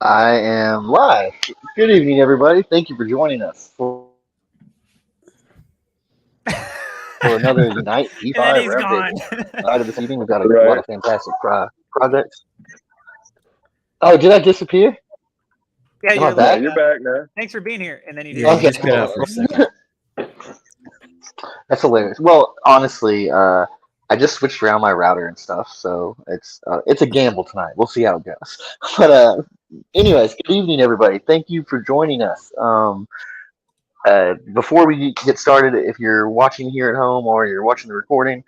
I am live. Good evening, everybody. Thank you for joining us for another Unite DeFi And then he's Roundtable. gone. Tonight of this evening, we've got a lot Right. of fantastic projects. Oh, did I disappear? Yeah, Am I you're Yeah, back? like, you're back now. thanks for being here. And then you Yeah, you Okay. just cut out for a second. That's hilarious. Well, honestly, I just switched around my router and stuff, so it's a gamble tonight. We'll see how it goes. But anyways, good evening, everybody. Thank you for joining us. Before we get started, if you're watching here at home or you're watching the recording,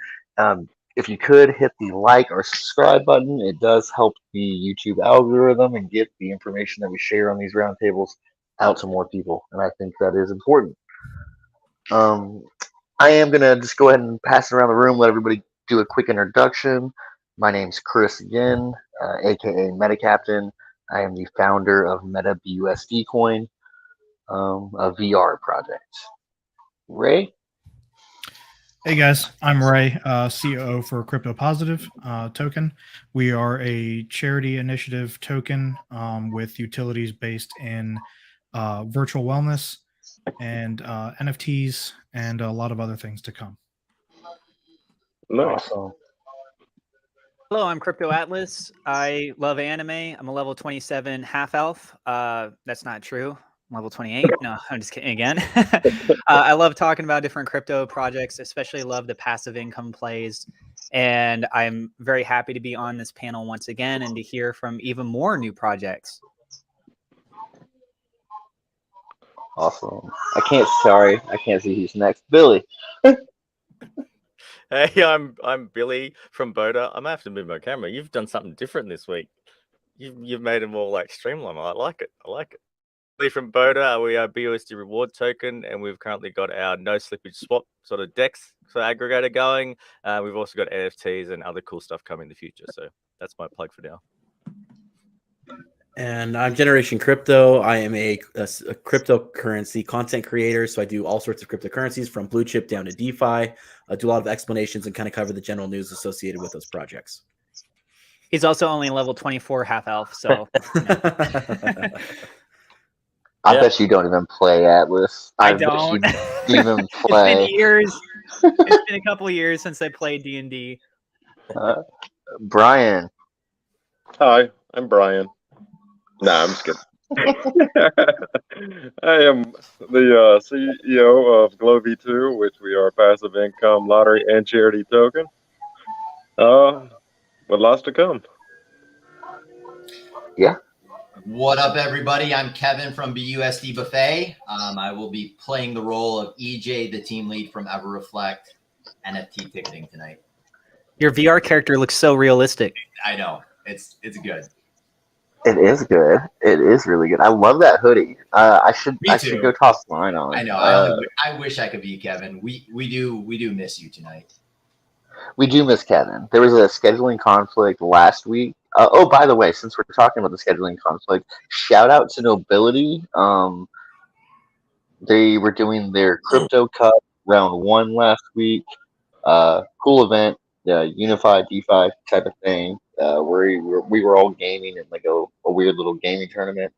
if you could hit the like or subscribe button, it does help the YouTube algorithm and get the information that we share on these roundtables out to more people, and I think that is important. Um, I am gonna just go ahead and pass it around the room, let everybody do a quick introduction. My name's Chris again, aka MetaCaptain. I am the founder of MetaBUSD Coin, a VR project. Ray? Hey guys, I'm Ray, COO for Crypto Positive Token. We are a charity initiative token with utilities based in virtual wellness and NFTs and a lot of other things to come. Nice. Awesome. Hello, I'm Crypto Atlas. I love anime. I'm a level 27 half elf. That's not true. I'm level 28. No, I'm just kidding again. I love talking about different crypto projects, especially love the passive income plays. And I'm very happy to be on this panel once again and to hear from even more new projects. Awesome. I can't see who's next. Billy. Hey, I'm Billy from Boda. I might have to move my camera. You've done something different this week. You've made it more like streamlined. I like it. Billy from Boda. We are BUSD reward token, and we've currently got our no slippage swap sort of DEX aggregator going. We've also got NFTs and other cool stuff coming in the future. So that's my plug for now. And I'm Generation Crypto. I am a cryptocurrency content creator. So I do all sorts of cryptocurrencies from blue chip down to DeFi. I do a lot of explanations and kind of cover the general news associated with those projects. He's also only level 24 half elf. So I bet you don't even play Atlas. I bet don't. you even It's been play. years. It's been a couple of years since I played D&D. Brian. Hi, I'm Brian. Nah, I'm just kidding. I am the CEO of GlowV2, which we are a passive income lottery and charity token. With lots to come. Yeah. What up, everybody? I'm Kevin from BUSD Buffet. I will be playing the role of EJ, the team lead from EverReflect NFT ticketing tonight. Your VR character looks so realistic. I know. It's good. It is good. It is really good. I love that hoodie. I should go toss mine on. I know. I wish I could be Kevin. We do miss you tonight. We do miss Kevin. There was a scheduling conflict last week. Oh, by the way, since we're talking about the scheduling conflict, shout out to Nobility. They were doing their Crypto Cup round 1 last week. Cool event, unified DeFi type of thing. Where we were all gaming in like a weird little gaming tournament.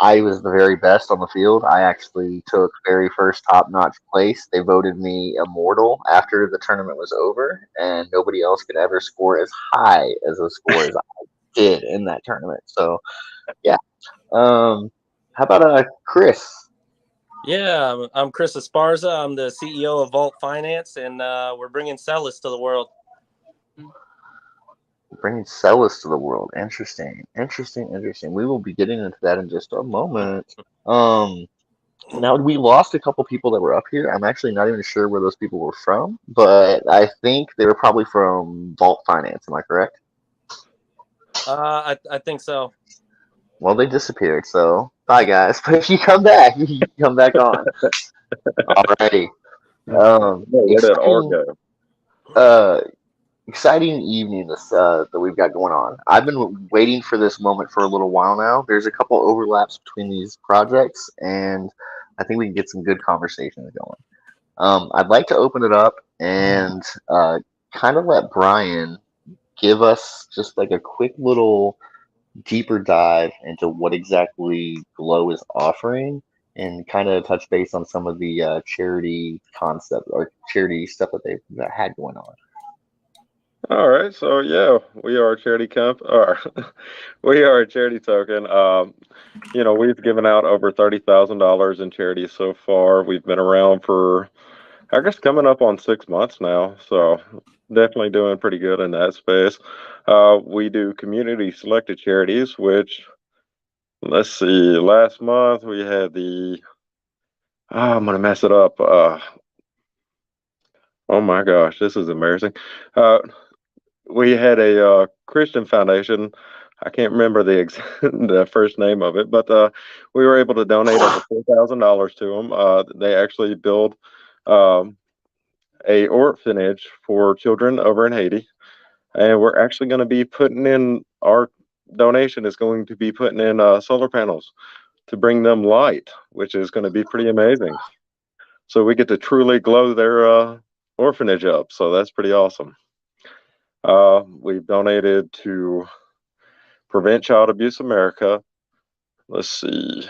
I was the very best on the field. I actually took very first top-notch place. They voted me immortal after the tournament was over, and nobody else could ever score as high as the score as I did in that tournament. So, yeah. How about Chris? Yeah, I'm Chris Esparza. I'm the CEO of Vault Finance, and we're bringing Celis to the world. Bringing Celis to the world. Interesting. We will be getting into that in just a moment. Now we lost a couple people that were up here. I'm actually not even sure where those people were from, but I think they were probably from Vault Finance. Am I correct? I think so. Well, they disappeared, so bye guys. But if you come back, you can come back on. Alrighty. Where did R go? Exciting evening that we've got going on. I've been waiting for this moment for a little while now. There's a couple overlaps between these projects, and I think we can get some good conversations going. I'd like to open it up and kind of let Brian give us just like a quick little deeper dive into what exactly Glow is offering and kind of touch base on some of the charity concept or charity stuff that they've had going on. All right, so yeah, we are a charity we are a charity token. We've given out over $30,000 in charity so far. We've been around for, I guess, coming up on 6 months now, so definitely doing pretty good in that space. We do community selected charities, which, let's see, last month we had I'm gonna mess it up. Oh my gosh, this is embarrassing. We had a Christian foundation. I can't remember the first name of it, but we were able to donate over $4,000 to them. They actually built a orphanage for children over in Haiti, and we're actually going to be putting in our donation is going to be putting in solar panels to bring them light, which is going to be pretty amazing. So we get to truly glow their orphanage up. So that's pretty awesome. We've donated to Prevent Child Abuse America. Let's see.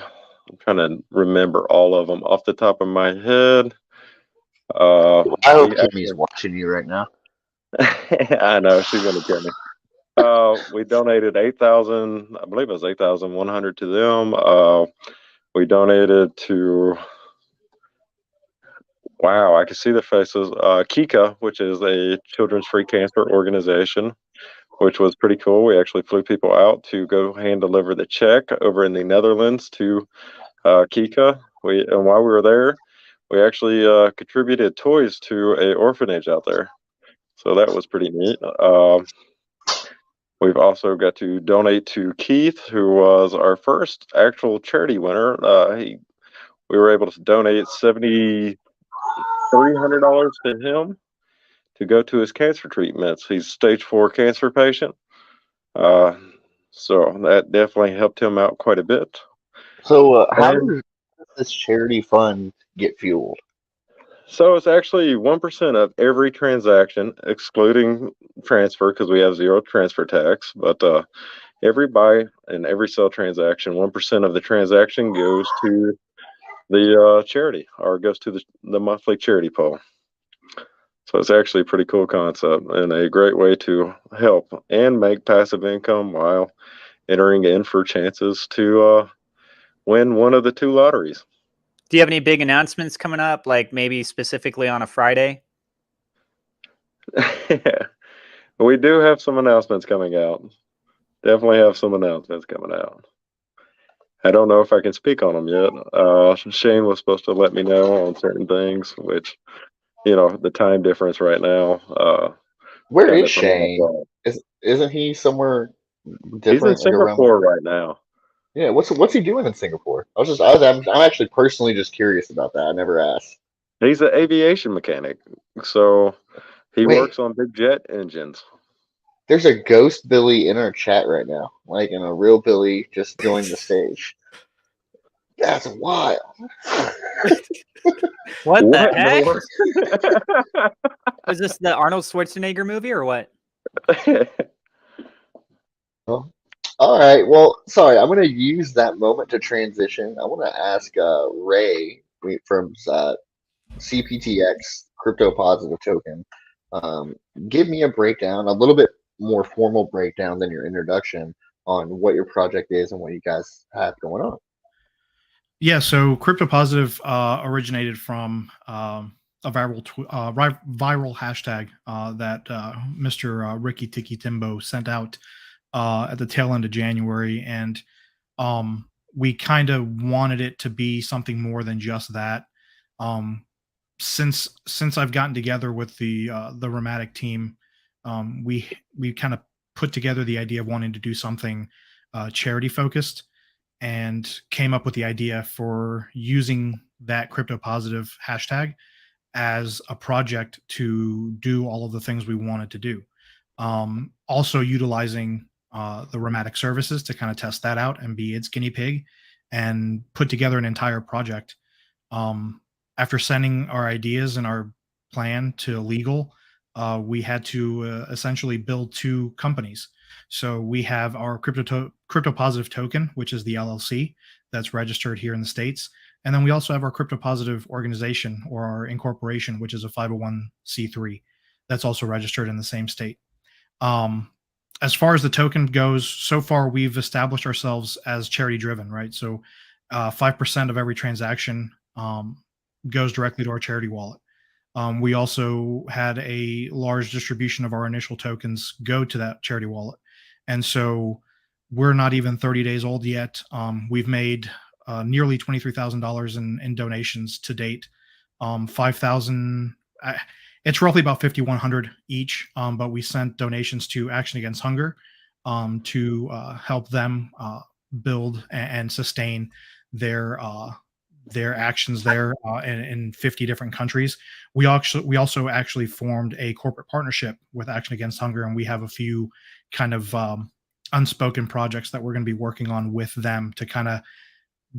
I'm trying to remember all of them off the top of my head. I hope Kimmy's watching you right now. I know, she's going to kill me. We donated 8,000, I believe it was 8,100 to them. We donated to, wow, I can see their faces. Kika, which is a children's free cancer organization, which was pretty cool. We actually flew people out to go hand deliver the check over in the Netherlands to Kika. And while we were there, we actually contributed toys to a orphanage out there. So that was pretty neat. We've also got to donate to Keith, who was our first actual charity winner. We were able to donate $7,300 to him to go to his cancer treatments. He's a stage 4 cancer patient. So that definitely helped him out quite a bit. So how does this charity fund get fueled? So it's actually 1% of every transaction, excluding transfer, because we have zero transfer tax. But every buy and every sell transaction, 1% of the transaction goes to the charity, or goes to the monthly charity pool. So it's actually a pretty cool concept and a great way to help and make passive income while entering in for chances to win one of the 2 lotteries. Do you have any big announcements coming up, like maybe specifically on a Friday? We do have some announcements coming out. Definitely have some announcements coming out. I don't know if I can speak on them yet. Shane was supposed to let me know on certain things, which, the time difference right now. Where is Shane? Isn't he somewhere different? He's in Singapore right now. Yeah, what's he doing in Singapore? I'm actually personally just curious about that. I never asked. He's an aviation mechanic, so he works on big jet engines. There's a ghost Billy in our chat right now, like in a real Billy just joined the stage. That's wild. What the heck? Was this the Arnold Schwarzenegger movie or what? Well, all right. Well, sorry. I'm going to use that moment to transition. I want to ask Ray from CPTX Crypto Positive Token. Give me a breakdown, a little bit more formal breakdown than your introduction on what your project is and what you guys have going on. Yeah, so Crypto Positive originated from a viral hashtag that Mr. Ricky Tiki Timbo sent out at the tail end of January, and we kind of wanted it to be something more than just that. Since I've gotten together with the Rhematic team, we kind of put together the idea of wanting to do something charity focused, and came up with the idea for using that Crypto Positive hashtag as a project to do all of the things we wanted to do. Also utilizing the Rhematic services to kind of test that out and be its guinea pig and put together an entire project. After sending our ideas and our plan to legal, we had to essentially build 2 companies. So we have our crypto positive token, which is the LLC that's registered here in the States. And then we also have our crypto positive organization, or our incorporation, which is a 501c3 that's also registered in the same state. As far as the token goes, so far we've established ourselves as charity driven, right? So 5% of every transaction goes directly to our charity wallet. We also had a large distribution of our initial tokens go to that charity wallet. And so we're not even 30 days old yet. We've made nearly $23,000 in donations to date. 5,000, it's roughly about 5,100 each, but we sent donations to Action Against Hunger to help them build and sustain their actions there in 50 different countries. We also actually formed a corporate partnership with Action Against Hunger, and we have a few kind of unspoken projects that we're going to be working on with them to kind of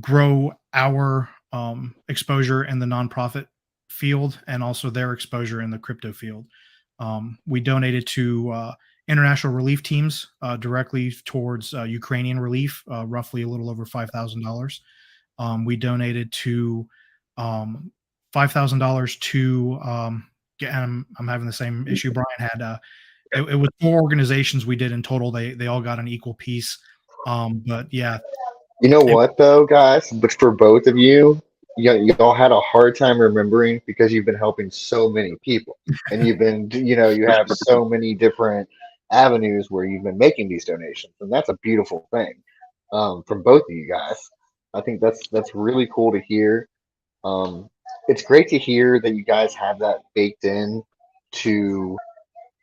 grow our exposure in the nonprofit field and also their exposure in the crypto field. We donated to international relief teams directly towards Ukrainian relief, roughly a little over $5,000. We donated to $5,000 to, I'm having the same issue Brian had. It was 4 organizations we did in total. They all got an equal piece. But yeah. You know what though, guys? But for both of you, y'all had a hard time remembering because you've been helping so many people, and you've been, you have so many different avenues where you've been making these donations, and that's a beautiful thing from both of you guys. I think that's really cool to hear. It's great to hear that you guys have that baked in to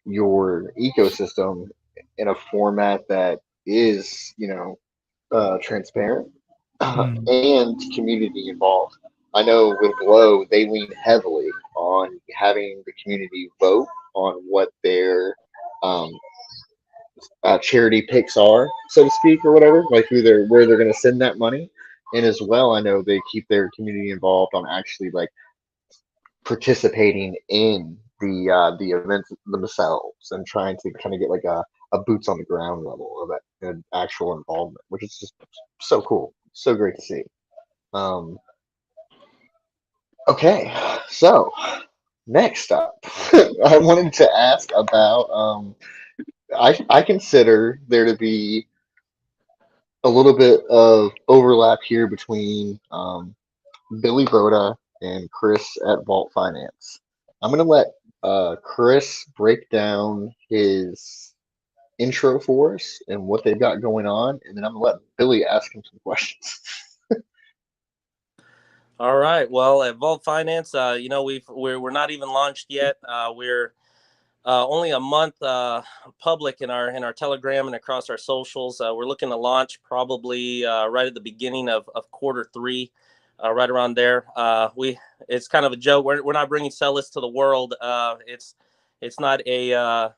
your ecosystem in a format that is, transparent and community involved. I know with Glow, they lean heavily on having the community vote on what their charity picks are, so to speak, or whatever, like where they're going to send that money. And as well, I know they keep their community involved on actually like participating in the events themselves and trying to kind of get like a boots on the ground level of that actual involvement, which is just so cool, so great to see. Okay, so next up, I wanted to ask about. I consider there to be a little bit of overlap here between Billy Boda and Chris at Vault Finance. I'm going to let Chris break down his intro for us and what they've got going on, and then I'm going to let Billy ask him some questions. All right. Well, at Vault Finance, we're not even launched yet. We're only a month public in our Telegram and across our socials. We're looking to launch probably right at the beginning of Q3, right around there. It's kind of a joke. We're not bringing Celis to the world. It's not a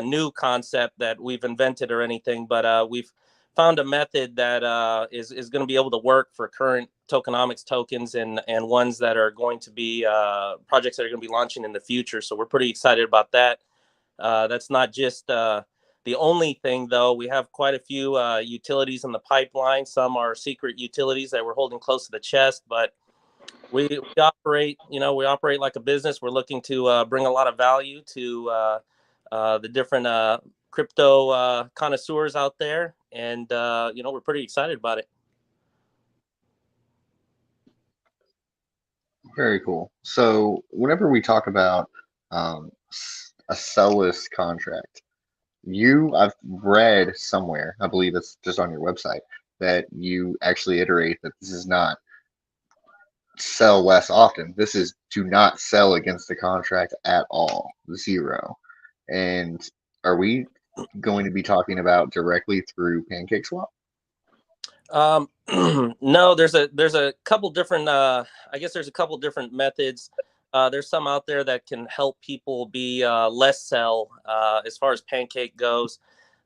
new concept that we've invented or anything, but we've found a method that is going to be able to work for current tokenomics tokens and ones that are going to be projects that are going to be launching in the future. So we're pretty excited about that. That's not just the only thing, though. We have quite a few utilities in the pipeline. Some are secret utilities that we're holding close to the chest, but we operate like a business. We're looking to bring a lot of value to the different crypto connoisseurs out there, and we're pretty excited about it. Very cool. So whenever we talk about a Celis contract, I've read somewhere, I believe it's just on your website, that you actually iterate that this is not sell less often. This is do not sell against the contract at all, 0. And are we going to be talking about directly through PancakeSwap? No, there's a couple different there's a couple different methods. There's some out there that can help people be less sell as far as Pancake goes.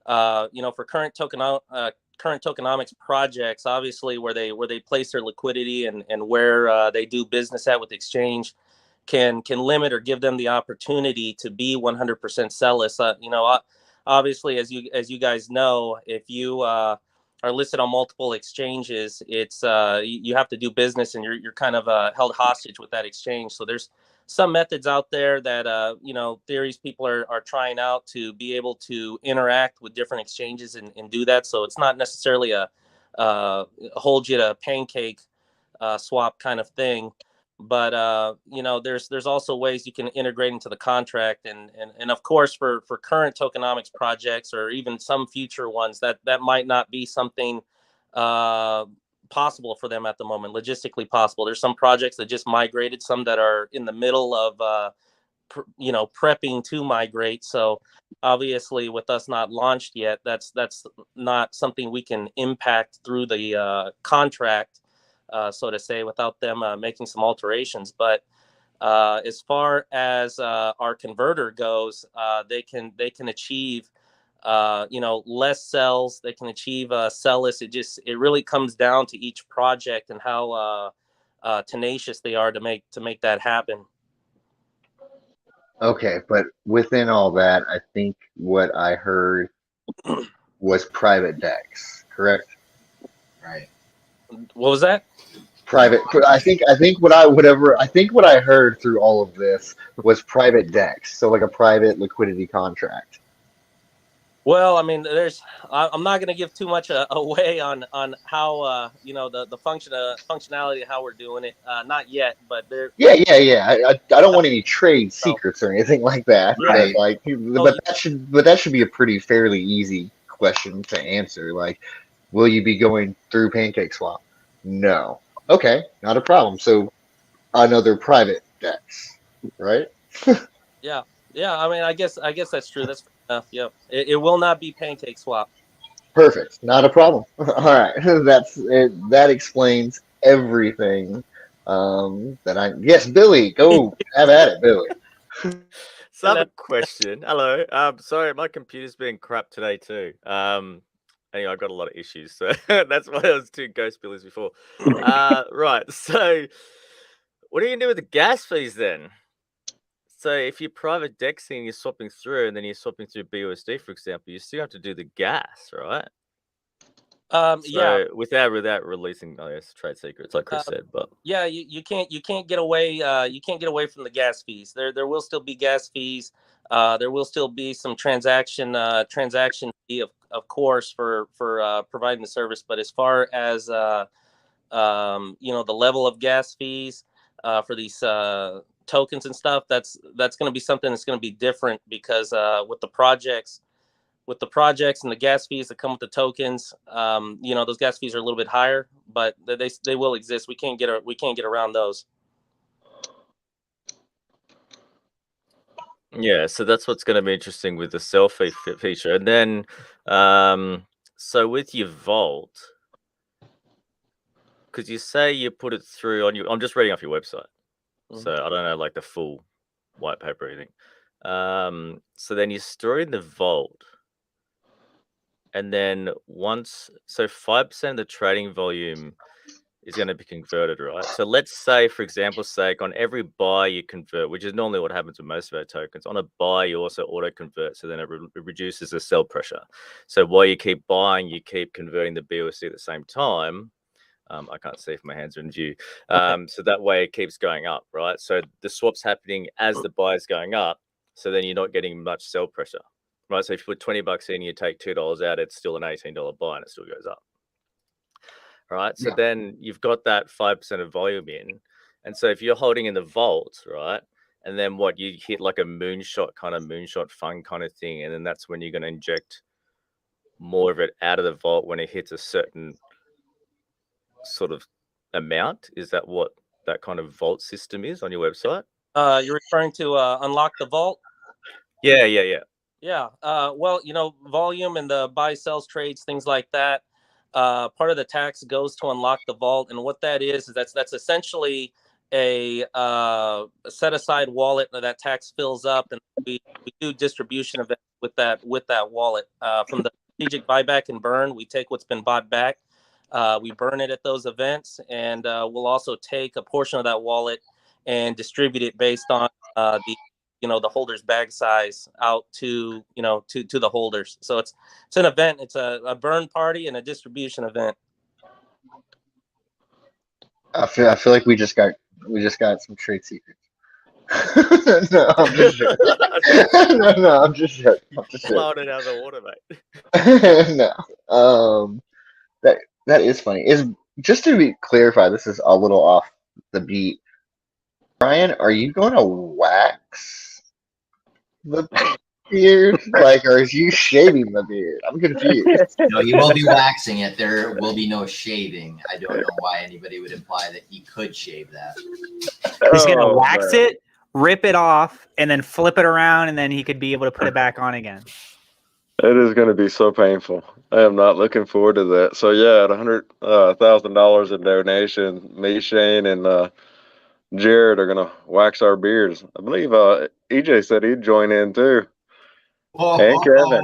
For current tokenomics projects, obviously where they place their liquidity and where they do business at with the exchange can limit or give them the opportunity to be 100% sellless. obviously, as you guys know, if you are listed on multiple exchanges, it's you have to do business, and you're kind of held hostage with that exchange. So there's some methods out there that theories people are trying out to be able to interact with different exchanges and do that. So it's not necessarily a hold you to pancake swap kind of thing, but there's also ways you can integrate into the contract, and of course for current tokenomics projects or even some future ones that might not be something possible for them at the moment, logistically possible. There's some projects that just migrated, some that are in the middle of prepping to migrate. So obviously with us not launched yet, that's not something we can impact through the contract, so to say, without them making some alterations. But as far as our converter goes, they can achieve less cells. They can achieve cellless. It really comes down to each project and how tenacious they are to make that happen. Okay, but within all that, I think what I heard was private decks, correct? Right. What was that? Private. I think what I heard through all of this was private decks. So like a private liquidity contract. Well, I mean, I'm not going to give too much away on how the functionality, how we're doing it. Not yet, but there. Yeah. I don't want any trade secrets or anything like that. Right. But that should be a pretty fairly easy question to answer. Like, will you be going through PancakeSwap? No. Okay, not a problem. So another private DEX, right? Yeah. I mean, I guess that's true. That's fair enough. Yeah. It will not be PancakeSwap. Perfect. Not a problem. All right. That's it. That explains everything. Yes, Billy, go have at it, Billy. So I have a question. Hello. Sorry, my computer's been crap today too. Anyway, I've got a lot of issues, so that's why I was doing Ghost Billies before. Right. So, what are you gonna do with the gas fees then? So, if you're private dexing, you're swapping through, and then you're swapping through BUSD, for example, you still have to do the gas, right? Yeah. Without releasing, I guess, trade secrets, like Chris said, but yeah, you can't get away. You can't get away from the gas fees. There will still be gas fees. There will still be some transaction fee, of course, for providing the service. But as far as the level of gas fees for these tokens and stuff, that's going to be something that's going to be different because with the projects and the gas fees that come with the tokens, those gas fees are a little bit higher, but they will exist. We can't get around those. yeah, so that's what's going to be interesting with the selfie feature. And then, so with your vault, because you say you put it through on I'm just reading off your website, so I don't know like the full white paper or anything. So then you store in the vault. And then 5% of the trading volume is going to be converted, right? So let's say, for example's sake, on every buy you convert, which is normally what happens with most of our tokens, on a buy you also auto convert, so then it reduces the sell pressure. So while you keep buying, you keep converting the BUSD at the same time. I can't see if my hands are in view. So that way it keeps going up, right? So the swap's happening as the buy is going up, so then you're not getting much sell pressure. Right, so if you put $20 in, you take $2 out, it's still an $18 buy, and it still goes up. Right, so then you've got that 5% of volume in, and so if you're holding in the vault, right, and then you hit like a moonshot fund kind of thing, and then that's when you're going to inject more of it out of the vault when it hits a certain sort of amount. Is that what that kind of vault system is on your website? You're referring to unlock the vault? Yeah. Yeah. Well, volume and the buy, sells, trades, things like that. Part of the tax goes to unlock the vault, and what that is that's essentially a set aside wallet that tax fills up, and we do distribution events with that wallet. From the strategic buyback and burn, we take what's been bought back, we burn it at those events, and we'll also take a portion of that wallet and distribute it based on the the holder's bag size out to to the holders. So it's an event. It's a burn party and a distribution event. I feel like we just got some trade secrets. No, I'm just joking. No, I'm just joking. Blowing it out of the water, mate. No. That is funny. Is just to clarify, this is a little off the beat. Brian, are you going to wax the beard? Like, or is you shaving the beard? I'm confused. No, he will be waxing it. There will be no shaving. I don't know why anybody would imply that he could shave that. He's going to wax it, rip it off, and then flip it around, and then he could be able to put it back on again. It is going to be so painful. I am not looking forward to that. So yeah, at $100,000 in donation, me, Shane, and Jared are going to wax our beards. I believe EJ said he'd join in too. Whoa, Hey, whoa, Kevin.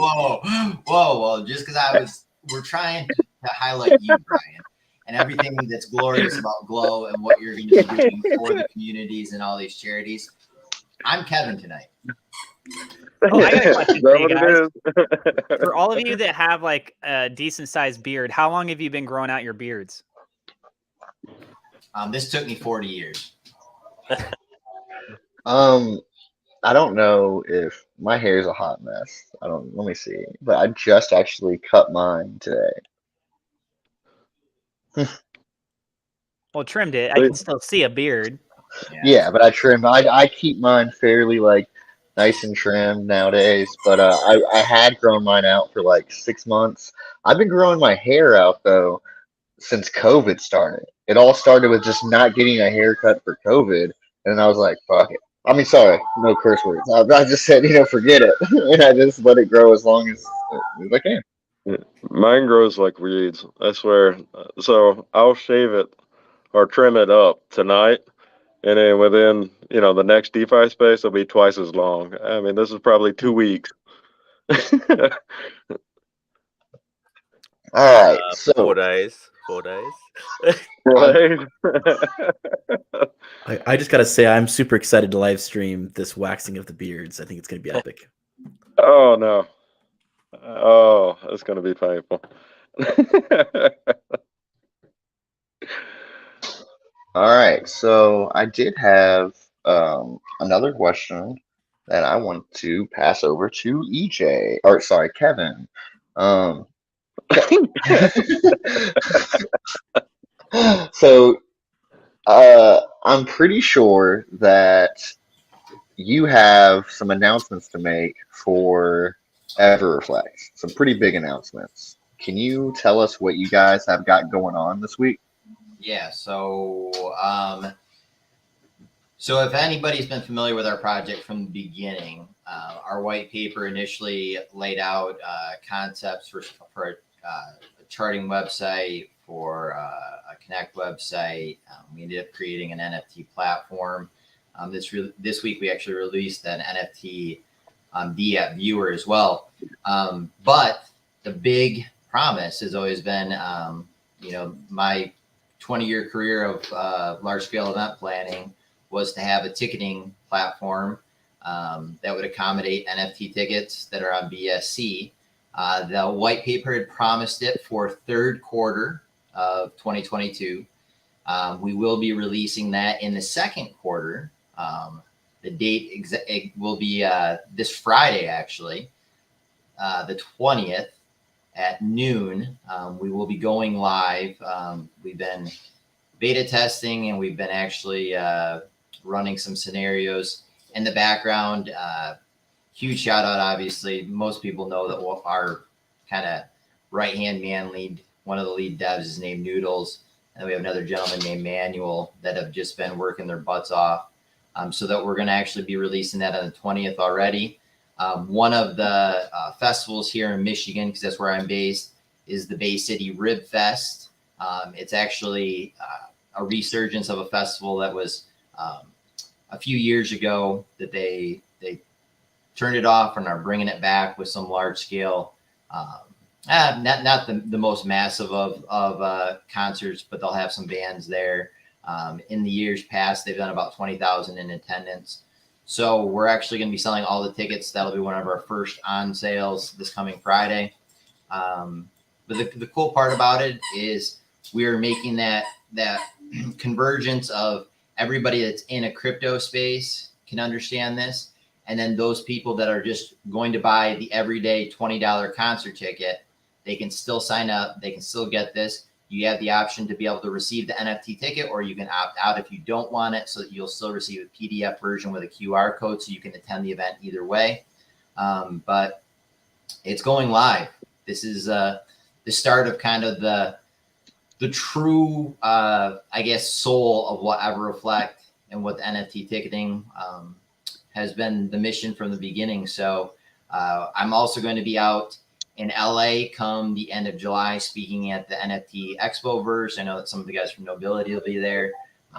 whoa. Well, just because we're trying to highlight you, Brian, and everything that's glorious about Glow and what you're going to be doing for the communities and all these charities. I'm Kevin tonight. Oh, I got a question for you Is that guys. what it is? For all of you that have like a decent sized beard, how long have you been growing out your beards? This took me 40 years. I don't know if my hair is a hot mess. Let me see. But I just actually cut mine today. Well, trimmed it. I can still see a beard. Yeah, but I trim. I keep mine fairly like nice and trimmed nowadays. But I had grown mine out for like 6 months. I've been growing my hair out though since COVID started. It all started with just not getting a haircut for COVID, and I was like, fuck it. I mean, sorry, no curse words. I just said, forget it, and I just let it grow as long as I can. Mine grows like weeds, I swear. So I'll shave it or trim it up tonight, and then within the next DeFi space will be twice as long. I mean, this is probably 2 weeks. All right, so 4 days. 4 days. Right? I just got to say, I'm super excited to live stream this waxing of the beards. I think it's going to be epic. Oh, no. Oh, it's going to be painful. all right, so I did have another question that I want to pass over to EJ, or sorry, Kevin. So I'm pretty sure that you have some announcements to make for EverReflect. Some pretty big announcements. Can you tell us what you guys have got going on this week? Yeah, so if anybody's been familiar with our project from the beginning, our white paper initially laid out concepts for a charting website, for a Connect website. We ended up creating an NFT platform. This week we actually released an NFT viewer as well. But the big promise has always been, my 20-year career of large-scale event planning was to have a ticketing platform that would accommodate NFT tickets that are on BSC. The white paper had promised it for third quarter of 2022. We will be releasing that in the second quarter. The date will be this Friday, actually, the 20th at noon. We will be going live. We've been beta testing, and we've been actually running some scenarios in the background. Huge shout out, obviously. Most people know that our kind of right-hand man lead, one of the lead devs is named Noodles. And then we have another gentleman named Manuel that have just been working their butts off. So that we're going to actually be releasing that on the 20th already. One of the festivals here in Michigan, because that's where I'm based, is the Bay City Rib Fest. It's actually a resurgence of a festival that was a few years ago that they turned it off and are bringing it back with some large scale, not the most massive of concerts, but they'll have some bands there. In the years past, they've done about 20,000 in attendance. So we're actually going to be selling all the tickets. That'll be one of our first on sales this coming Friday. But the cool part about it is we are making that convergence of everybody that's in a crypto space can understand this. And then those people that are just going to buy the everyday $20 concert ticket, they can still sign up. They can still get this. You have the option to be able to receive the NFT ticket, or you can opt out if you don't want it, so that you'll still receive a PDF version with a QR code, so you can attend the event either way. But it's going live. This is the start of kind of the true, I guess, soul of what EverReflect and what the NFT ticketing has been the mission from the beginning. So I'm also going to be out in LA come the end of July, speaking at the NFT Expoverse. I know that some of the guys from Nobility will be there.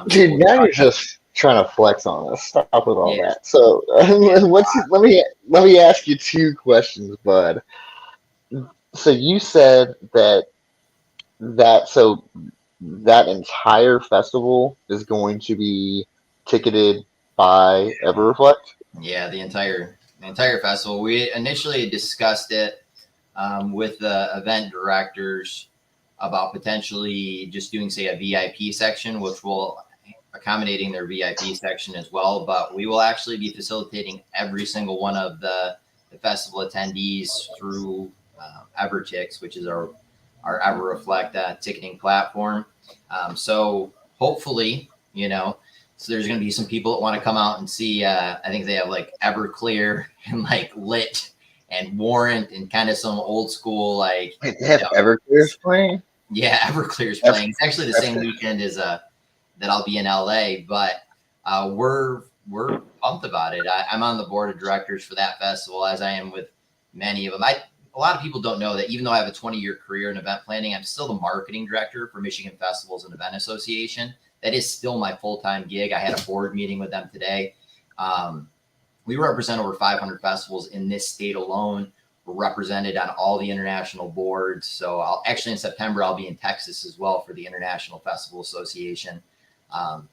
Dude, now you're just trying to flex on us. Stop with all that. So let me ask you two questions, bud. So you said that entire festival is going to be ticketed by EverReflect? Yeah, the entire festival. We initially discussed it with the event directors about potentially just doing, say, a VIP section, which will accommodating their VIP section as well. But we will actually be facilitating every single one of the festival attendees through EverTix, which is our EverReflect ticketing platform. So hopefully, so there's going to be some people that want to come out and see. I think they have like Everclear and like Lit and Warrant and kind of some old school like. Wait, they have Everclear's playing? Yeah, Everclear's playing. It's actually the same weekend as that I'll be in LA, but we're pumped about it. I'm on the board of directors for that festival, as I am with many of them. A lot of people don't know that even though I have a 20-year career in event planning, I'm still the marketing director for Michigan Festivals and Event Association. That is still my full-time gig. I had a board meeting with them today. We represent over 500 festivals in this state alone. We're represented on all the international boards. So actually in September, I'll be in Texas as well for the International Festival Association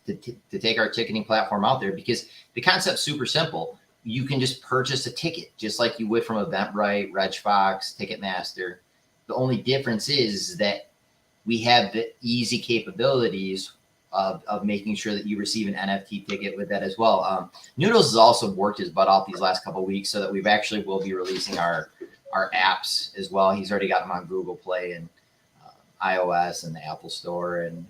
to take our ticketing platform out there, because the concept's super simple. You can just purchase a ticket just like you would from Eventbrite, Regfox, Ticketmaster. The only difference is that we have the easy capabilities of making sure that you receive an NFT ticket with that as well. Noodles has also worked his butt off these last couple of weeks so that we've actually will be releasing our apps as well. He's already got them on Google Play and iOS and the Apple Store. And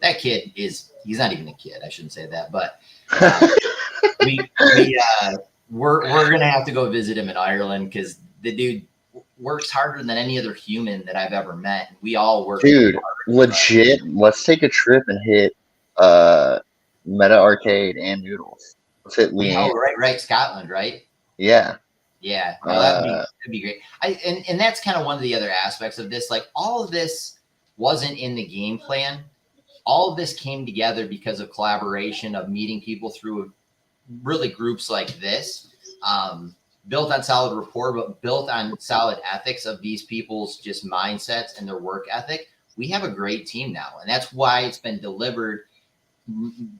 that kid he's not even a kid. I shouldn't say that, but we're going to have to go visit him in Ireland, because the dude works harder than any other human that I've ever met. We all work. Dude, legit. Let's take a trip and hit Meta Arcade and Noodles. Let's hit Leanne. Oh, right, Scotland, right? Yeah. Yeah, no, that'd be great. And that's kind of one of the other aspects of this. Like, all of this wasn't in the game plan. All of this came together because of collaboration, of meeting people through really groups like this, built on solid rapport, but built on solid ethics of these people's just mindsets and their work ethic. We have a great team now, and that's why it's been delivered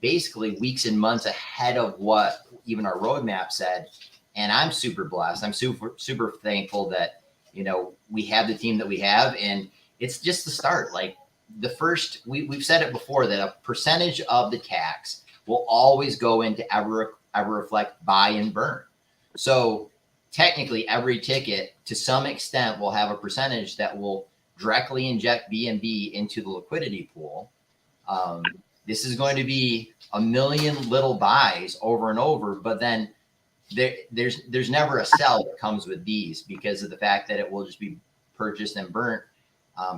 basically weeks and months ahead of what even our roadmap said. And I'm super blessed. I'm super thankful that, we have the team that we have, and it's just the start. Like, the first, we've said it before, that a percentage of the tax will always go into EverReflect buy and burn. So technically every ticket to some extent will have a percentage that will directly inject BNB into the liquidity pool. This is going to be a million little buys over and over, but then there's never a sell that comes with these, because of the fact that it will just be purchased and burnt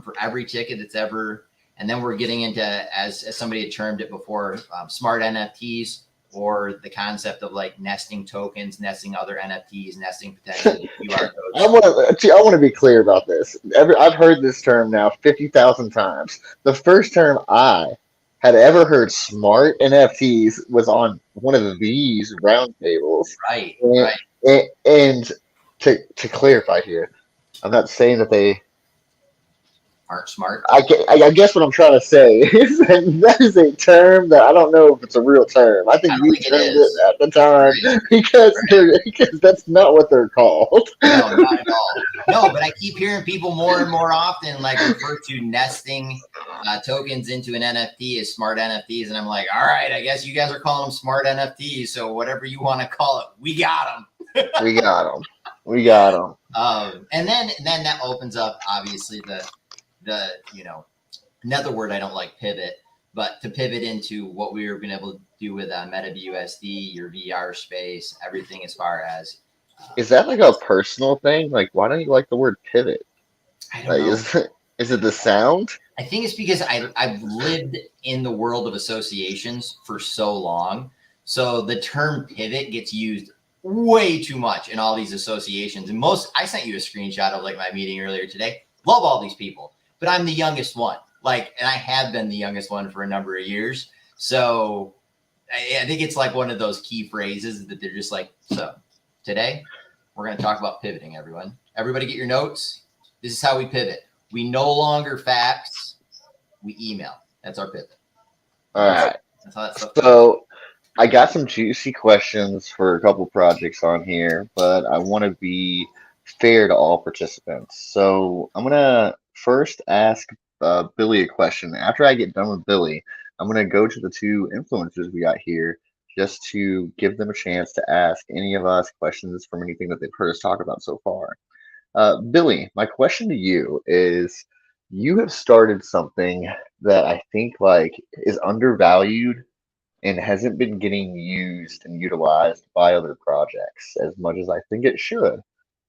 for every ticket that's ever. And then we're getting into, as somebody had termed it before, smart NFTs, or the concept of like nesting tokens, nesting other NFTs, nesting potential QR codes. I want to be clear about this. I've heard this term now 50,000 times. The first term I had ever heard smart NFTs was on one of these roundtables. Right. And to clarify here, I'm not saying that they aren't smart. I guess what I'm trying to say is that is a term that I don't know if it's a real term. I think you termed it at the time because that's not what they're called. No, not at all. No, but I keep hearing people more and more often like refer to nesting tokens into an NFT as smart NFTs, and I'm like, all right, I guess you guys are calling them smart NFTs. So whatever you want to call it, we got them. We got them. We got them. And then that opens up obviously the another word I don't like, pivot, but to pivot into what we were being able to do with MetaBUSD, your VR space, everything as far as. Is that like a personal thing? Like, why don't you like the word pivot? I don't know. Is it the sound? I think it's because I've lived in the world of associations for so long. So the term pivot gets used way too much in all these associations. And I sent you a screenshot of like my meeting earlier today. Love all these people, but I'm the youngest one. Like, and I have been the youngest one for a number of years. So I think it's like one of those key phrases that they're just like, so today we're going to talk about pivoting, everyone. Everybody get your notes. This is how we pivot. We no longer fax, we email. That's our pivot. All right. That's how that stuff So I got some juicy questions for a couple projects on here, but I want to be fair to all participants. So I'm going to first ask Billy a question. After I get done with Billy, I'm going to go to the two influencers we got here just to give them a chance to ask any of us questions from anything that they've heard us talk about so far. Billy, my question to you is, you have started something that I think like is undervalued and hasn't been getting used and utilized by other projects as much as I think it should.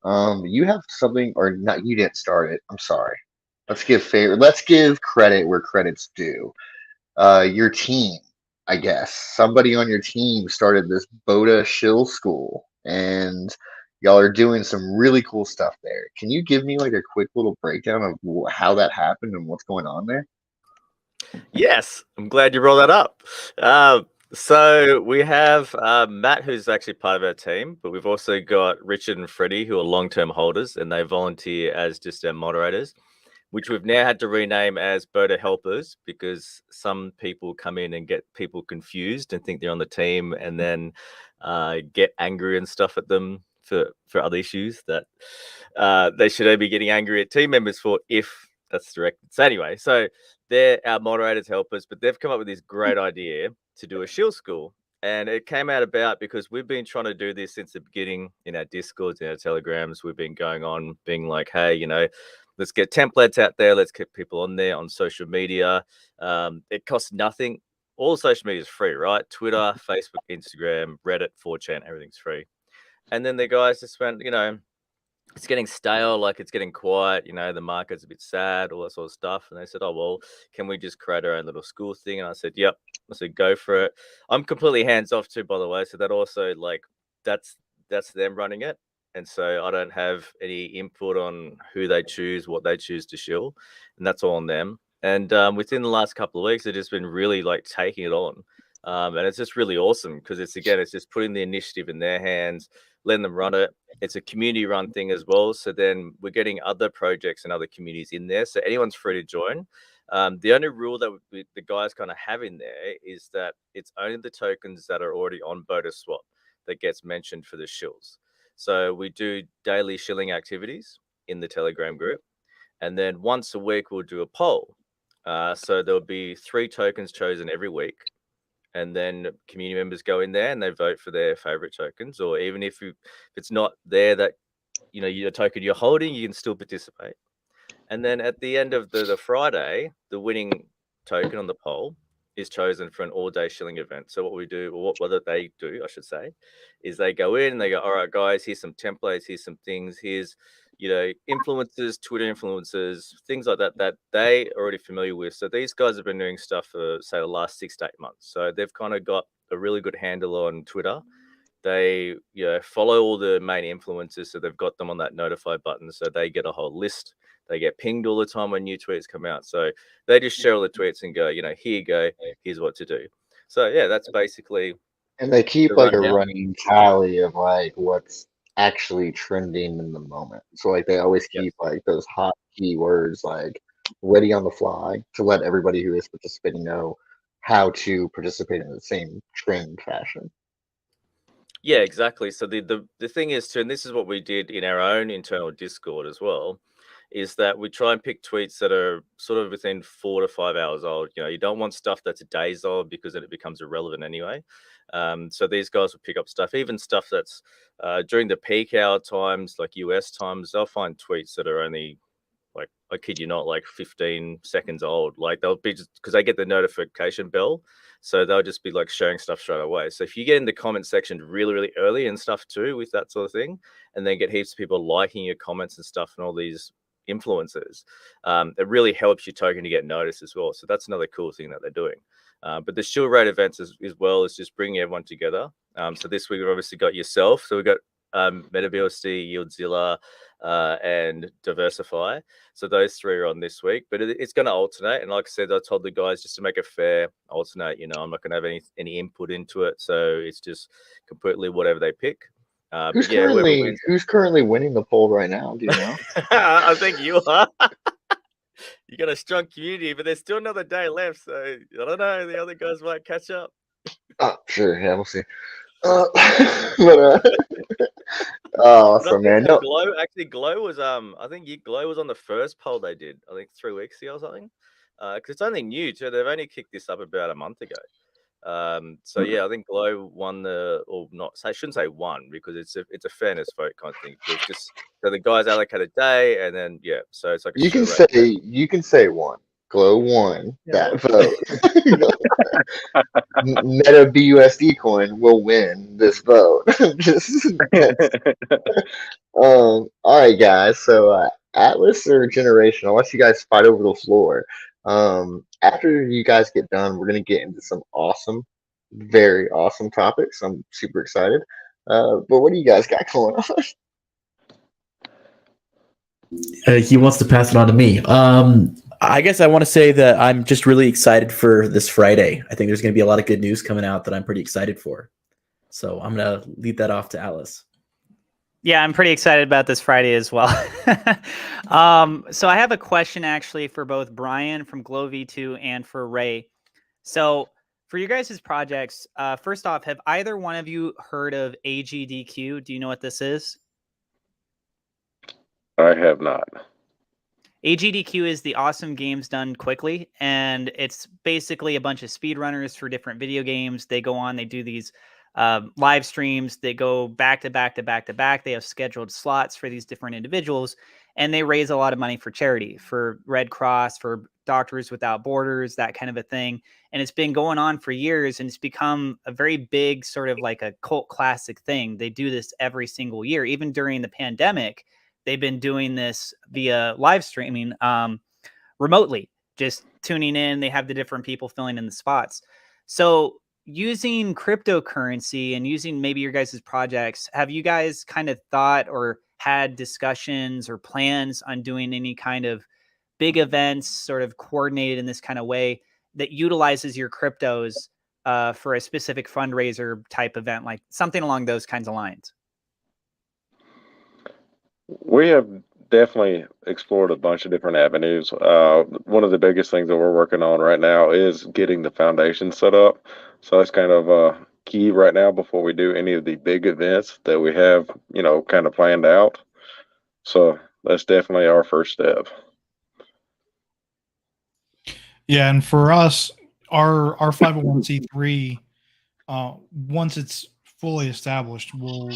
You have something, or not? You didn't start it. I'm sorry. Let's give credit where credit's due. Your team, I guess, somebody on your team started this Boda Shill School, and y'all are doing some really cool stuff there. Can you give me like a quick little breakdown of how that happened and what's going on there? Yes, I'm glad you brought that up. So we have Matt, who's actually part of our team, but we've also got Richard and Freddie, who are long-term holders, and they volunteer as just our moderators, which we've now had to rename as Boda Helpers, because some people come in and get people confused and think they're on the team, and then get angry and stuff at them for other issues that they should only be getting angry at team members for, if that's directed. So anyway, so they're our moderators, helpers, but they've come up with this great idea to do a shield school. And it came out about because we've been trying to do this since the beginning in our Discords, in our Telegrams. We've been going on being like, hey, let's get templates out there. Let's get people on there on social media. It costs nothing. All social media is free, right? Twitter, Facebook, Instagram, Reddit, 4chan, everything's free. And then the guys just went, it's getting stale, like it's getting quiet, the market's a bit sad, all that sort of stuff. And they said, oh, well, can we just create our own little school thing? And I said, yep. I said, go for it. I'm completely hands off too, by the way. So that also, like, that's them running it. And so I don't have any input on who they choose, what they choose to shill. And that's all on them. And within the last couple of weeks, they've just been really like taking it on. And it's just really awesome because it's just putting the initiative in their hands, letting them run it. It's a community run thing as well. So then we're getting other projects and other communities in there. So anyone's free to join. The only rule that the guys kind of have in there is that it's only the tokens that are already on Boda Swap that gets mentioned for the shills. So we do daily shilling activities in the Telegram group. And then once a week, we'll do a poll. So there'll be 3 tokens chosen every week. And then community members go in there and they vote for their favorite tokens. Or even if it's not there that, your token you're holding, you can still participate. And then at the end of the Friday, the winning token on the poll is chosen for an all-day shilling event. So what we do, or what they do, I should say, is they go in and they go, all right, guys, here's some templates, here's some things, here's, influencers, Twitter influencers, things like that they are already familiar with. So these guys have been doing stuff for, say, the last 6 to 8 months. So they've kind of got a really good handle on Twitter. They follow all the main influencers, so they've got them on that notify button. So they get a whole list. They get pinged all the time when new tweets come out. So they just share all the tweets and go, here you go, here's what to do. So yeah, that's basically. And they keep like a running tally of like what's actually trending in the moment. So like they always keep like those hot keywords like ready on the fly to let everybody who is participating know how to participate in the same trend fashion. Yeah, exactly. So the thing is too, and this is what we did in our own internal Discord as well, is that we try and pick tweets that are sort of within 4 to 5 hours old. You know, you don't want stuff that's days old because then it becomes irrelevant anyway. So these guys will pick up stuff, even stuff that's during the peak hour times, like US times. They'll find tweets that are only, like, I kid you not, like 15 seconds old. Like they'll be just because they get the notification bell. So they'll just be like sharing stuff straight away. So if you get in the comment section really, really early and stuff too with that sort of thing, and then get heaps of people liking your comments and stuff and all these influencers, it really helps your token to get noticed as well. So that's another cool thing that they're doing. But the shield rate events as well is just bringing everyone together. So this week we've obviously got yourself. So we've got MetaBUSD, Yieldzilla, and Diversify. So those three are on this week, but it's going to alternate. And like I said, I told the guys just to make it fair, alternate. You know, I'm not going to have any input into it, so it's just completely whatever they pick. Who's but yeah, who's currently winning the poll right now? Do you know? I think you are. You got a strong community, but there's still another day left, so I don't know. The other guys might catch up. Oh, sure. Yeah, we'll see. But awesome, man. No, Glow was I think Glow was on the first poll they did, I think 3 weeks ago or something. Because it's only new too. They've only kicked this up about a month ago. So yeah, I think Glow won or not. I shouldn't say won because it's a fairness vote kind of thing. It's just so the guys allocate a day, and then yeah, so it's like you can say one. Glow won that vote. MetaBUSD coin will win this vote. All right, guys. So Atlas or Generation? I'll let you guys fight over the floor. After you guys get done, we're gonna get into some awesome, very awesome topics. I'm super excited. But what do you guys got going on? He wants to pass it on to me. I guess I want to say that I'm just really excited for this Friday. I think there's going to be a lot of good news coming out that I'm pretty excited for. So I'm going to lead that off to Alice. Yeah, I'm pretty excited about this Friday as well. So I have a question actually for both Brian from Glow V2 and for Ray. So for your guys' projects, first off, have either one of you heard of AGDQ? Do you know what this is? I have not. AGDQ is the Awesome Games Done Quickly, and it's basically a bunch of speedrunners for different video games. They go on, they do these live streams. They go back to back to back to back. They have scheduled slots for these different individuals, and they raise a lot of money for charity, for Red Cross, for Doctors Without Borders, that kind of a thing. And it's been going on for years, and it's become a very big sort of like a cult classic thing. They do this every single year, even during the pandemic. They've been doing this via live streaming remotely, just tuning in. They have the different people filling in the spots. So using cryptocurrency and using maybe your guys' projects, have you guys kind of thought or had discussions or plans on doing any kind of big events sort of coordinated in this kind of way that utilizes your cryptos for a specific fundraiser type event, like something along those kinds of lines? We have definitely explored a bunch of different avenues. One of the biggest things that we're working on right now is getting the foundation set up. So that's kind of key right now before we do any of the big events that we have, kind of planned out. So that's definitely our first step. Yeah, and for us, our 501c3, once it's fully established, will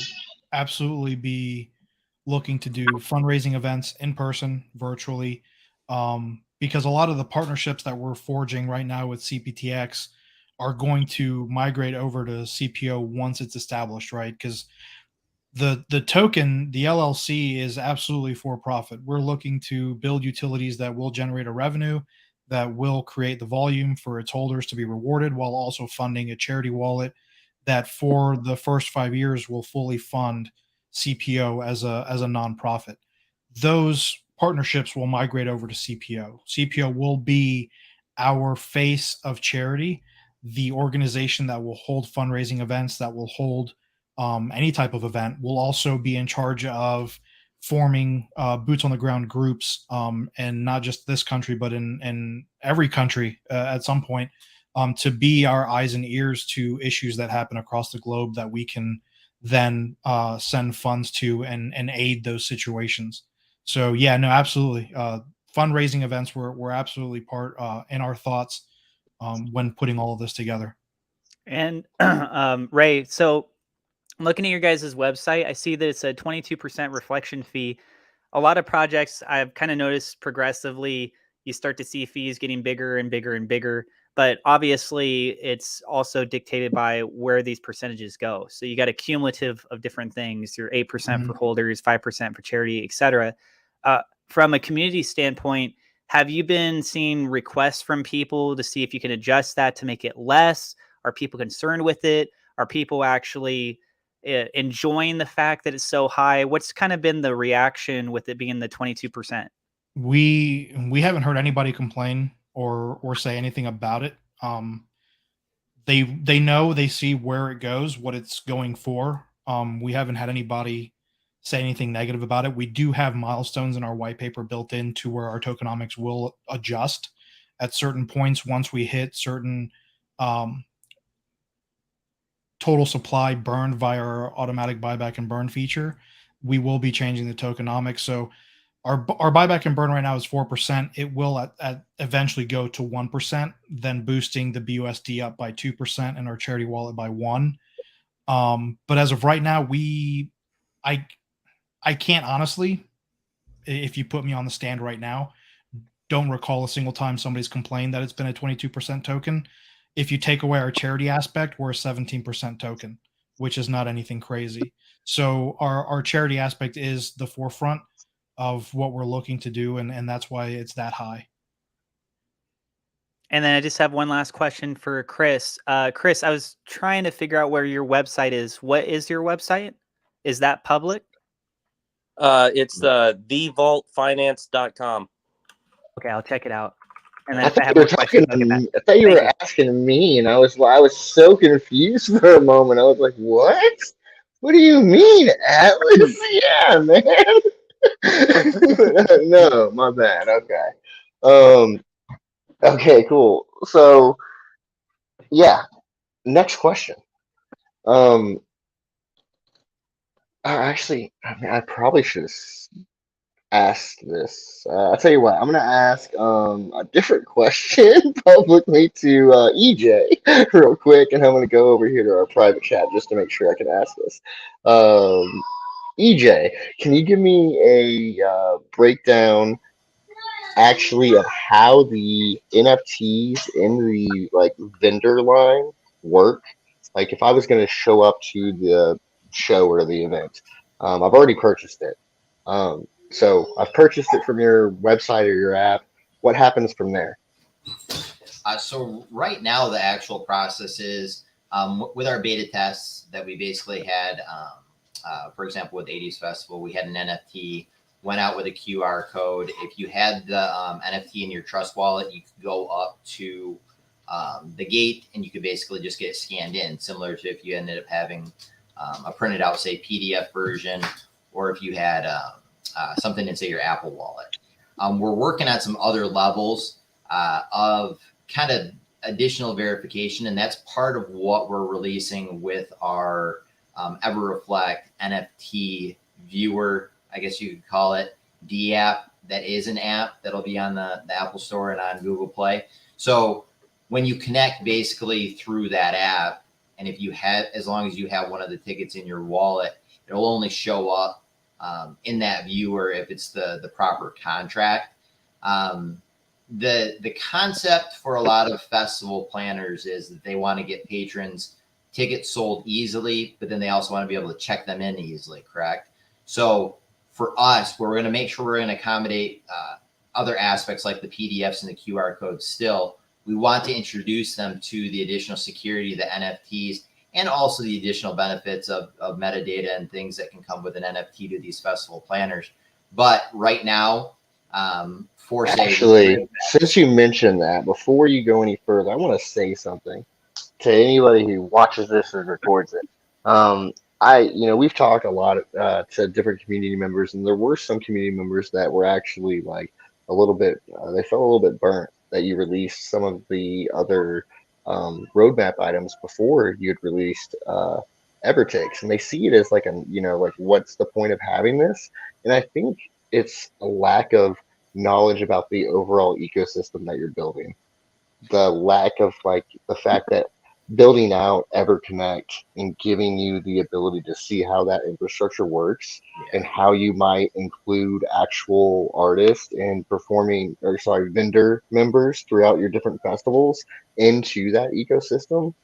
absolutely be looking to do fundraising events in person, virtually, because a lot of the partnerships that we're forging right now with CPTX are going to migrate over to CPO once it's established, right? Because the token, the LLC, is absolutely for profit. We're looking to build utilities that will generate a revenue, that will create the volume for its holders to be rewarded, while also funding a charity wallet that for the first 5 years will fully fund CPO as a nonprofit. Those partnerships will migrate over to CPO. CPO will be our face of charity, the organization that will hold fundraising events, that will hold any type of event, will also be in charge of forming boots on the ground groups, and not just this country, but in every country at some point, to be our eyes and ears to issues that happen across the globe that we can then send funds to and aid those situations. So yeah, no, absolutely. Fundraising events were absolutely part in our thoughts when putting all of this together. And Ray, so looking at your guys' website, I see that it's a 22% reflection fee. A lot of projects I've kind of noticed progressively, you start to see fees getting bigger and bigger and bigger. But obviously, it's also dictated by where these percentages go. So you got a cumulative of different things. Your 8% for holders, 5% for charity, etc. From a community standpoint, have you been seeing requests from people to see if you can adjust that to make it less? Are people concerned with it? Are people actually enjoying the fact that it's so high? What's kind of been the reaction with it being the 22%? We haven't heard anybody complain or say anything about it. They know, they see where it goes, what it's going for. We haven't had anybody say anything negative about it. We do have milestones in our white paper built into where our tokenomics will adjust at certain points once we hit certain total supply burned via our automatic buyback and burn feature. We will be changing the tokenomics. So our buyback and burn right now is 4%. It will at eventually go to 1%, then boosting the BUSD up by 2% and our charity wallet by 1%. But as of right now, I can't honestly, if you put me on the stand right now, don't recall a single time somebody's complained that it's been a 22% token. If you take away our charity aspect, we're a 17% token, which is not anything crazy. So our charity aspect is the forefront of what we're looking to do, and that's why it's that high. And then I just have one last question for Chris. Chris, I was trying to figure out where your website is. What is your website? Is that public? It's thevaultfinance.com. Okay, I'll check it out. And then I if I thought have you more were questions, talking I'll get back. I thought you Thank were you. asking me, and I was so confused for a moment. I was like, "What? What do you mean, Atlas?" Yeah, man. No, my bad. Okay. Okay, cool. So, yeah. Next question. Actually, I mean, I probably should have asked this. I'll tell you what. I'm gonna ask a different question publicly to EJ real quick, and I'm gonna go over here to our private chat just to make sure I can ask this. EJ, can you give me a breakdown actually of how the NFTs in the like vendor line work? Like if I was going to show up to the show or the event, I've already purchased it. So I've purchased it from your website or your app. What happens from there? So right now, the actual process is with our beta tests that we basically had, for example, with 80s Festival, we had an NFT, went out with a QR code. If you had the NFT in your Trust wallet, you could go up to the gate and you could basically just get scanned in, similar to if you ended up having a printed out, say, PDF version, or if you had something in, say, your Apple wallet. We're working on some other levels of kind of additional verification, and that's part of what we're releasing with our EverReflect NFT viewer, I guess you could call it, D app. That is an app that'll be on the Apple Store and on Google Play. So when you connect basically through that app, and if you have, as long as you have one of the tickets in your wallet, it'll only show up in that viewer if it's the proper contract. The concept for a lot of festival planners is that they want to get patrons tickets sold easily, but then they also want to be able to check them in easily, correct? So for us, we're going to make sure we're going to accommodate other aspects like the PDFs and the QR codes still. We want to introduce them to the additional security, the NFTs, and also the additional benefits of metadata and things that can come with an NFT to these festival planners. But right now, Actually, since you mentioned that, before you go any further, I want to say something to anybody who watches this or records it. we've talked a lot to different community members, and there were some community members that were actually like a little bit, they felt a little bit burnt that you released some of the other roadmap items before you'd released Evertakes, and they see it as like like what's the point of having this? And I think it's a lack of knowledge about the overall ecosystem that you're building, the lack of like the fact that building out EverConnect and giving you the ability to see how that infrastructure works and how you might include actual artists and vendor members throughout your different festivals into that ecosystem.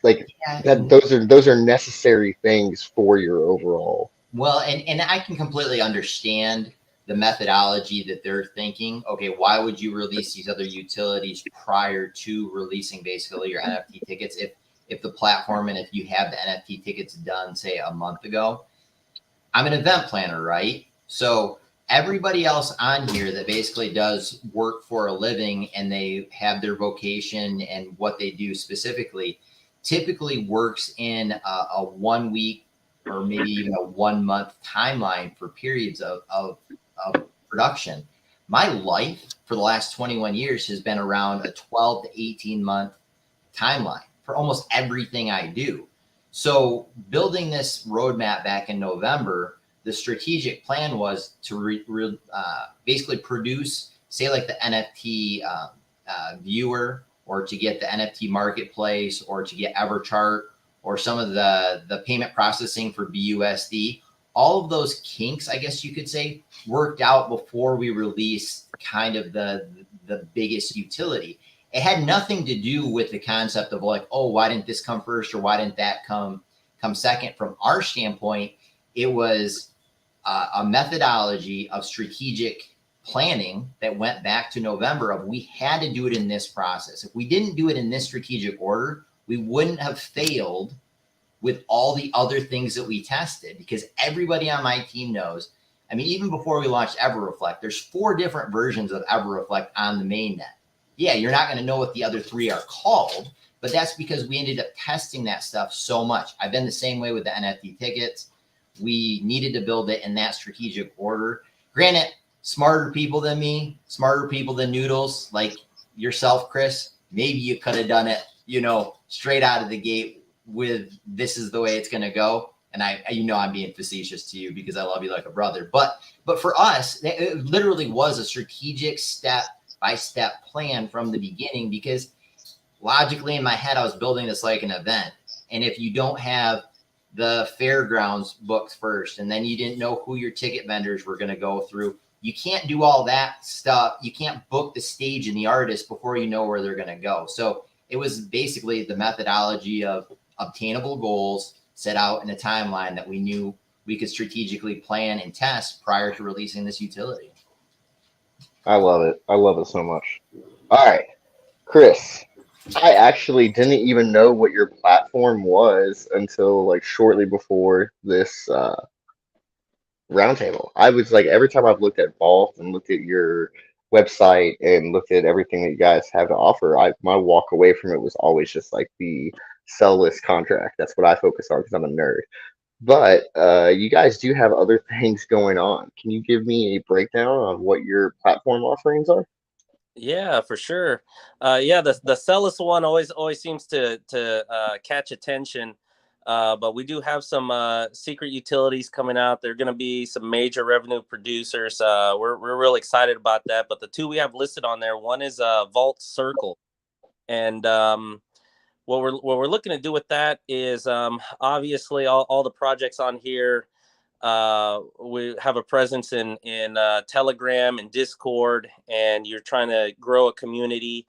Like that, those are necessary things for your overall. Well, and I can completely understand the methodology that they're thinking. Okay, why would you release these other utilities prior to releasing basically your NFT tickets? If the platform and if you have the NFT tickets done, say a month ago, I'm an event planner, right? So everybody else on here that basically does work for a living and they have their vocation and what they do specifically typically works in a 1 week or maybe even a 1 month timeline for periods of production. My life for the last 21 years has been around a 12 to 18 month timeline for almost everything I do. So building this roadmap back in November, the strategic plan was to basically produce, say like the NFT viewer, or to get the NFT marketplace, or to get Everchart, or some of the payment processing for BUSD. All of those kinks, I guess you could say, worked out before we released kind of the biggest utility. It had nothing to do with the concept of like, oh, why didn't this come first, or why didn't that come second? From our standpoint, it was a methodology of strategic planning that went back to November of we had to do it in this process. If we didn't do it in this strategic order, we wouldn't have failed with all the other things that we tested, because everybody on my team knows. I mean, even before we launched EverReflect, there's 4 different versions of EverReflect on the mainnet. Yeah, you're not going to know what the other 3 are called, but that's because we ended up testing that stuff so much. I've been the same way with the NFT tickets. We needed to build it in that strategic order. Granted, smarter people than me, smarter people than Noodles, like yourself, Chris, maybe you could have done it, straight out of the gate with this is the way it's going to go. And I'm being facetious to you because I love you like a brother. But for us, it literally was a strategic step-by-step plan from the beginning, because logically in my head, I was building this like an event. And if you don't have the fairgrounds booked first, and then you didn't know who your ticket vendors were going to go through, you can't do all that stuff. You can't book the stage and the artist before you know where they're going to go. So it was basically the methodology of obtainable goals set out in a timeline that we knew we could strategically plan and test prior to releasing this utility. I love it. I love it so much. All right, Chris, I actually didn't even know what your platform was until like shortly before this roundtable. I was like, every time I've looked at Vault and looked at your website and looked at everything that you guys have to offer, my walk away from it was always just like the sell list contract. That's what I focus on because I'm a nerd. But you guys do have other things going on. Can you give me a breakdown on what your platform offerings are? Yeah, for sure. The Cellus one always seems to catch attention. But we do have some secret utilities coming out. There are going to be some major revenue producers. We're real excited about that. But the 2 we have listed on there, one is Vault Circle, and what we're looking to do with that is obviously all the projects on here. We have a presence in Telegram and Discord, and you're trying to grow a community.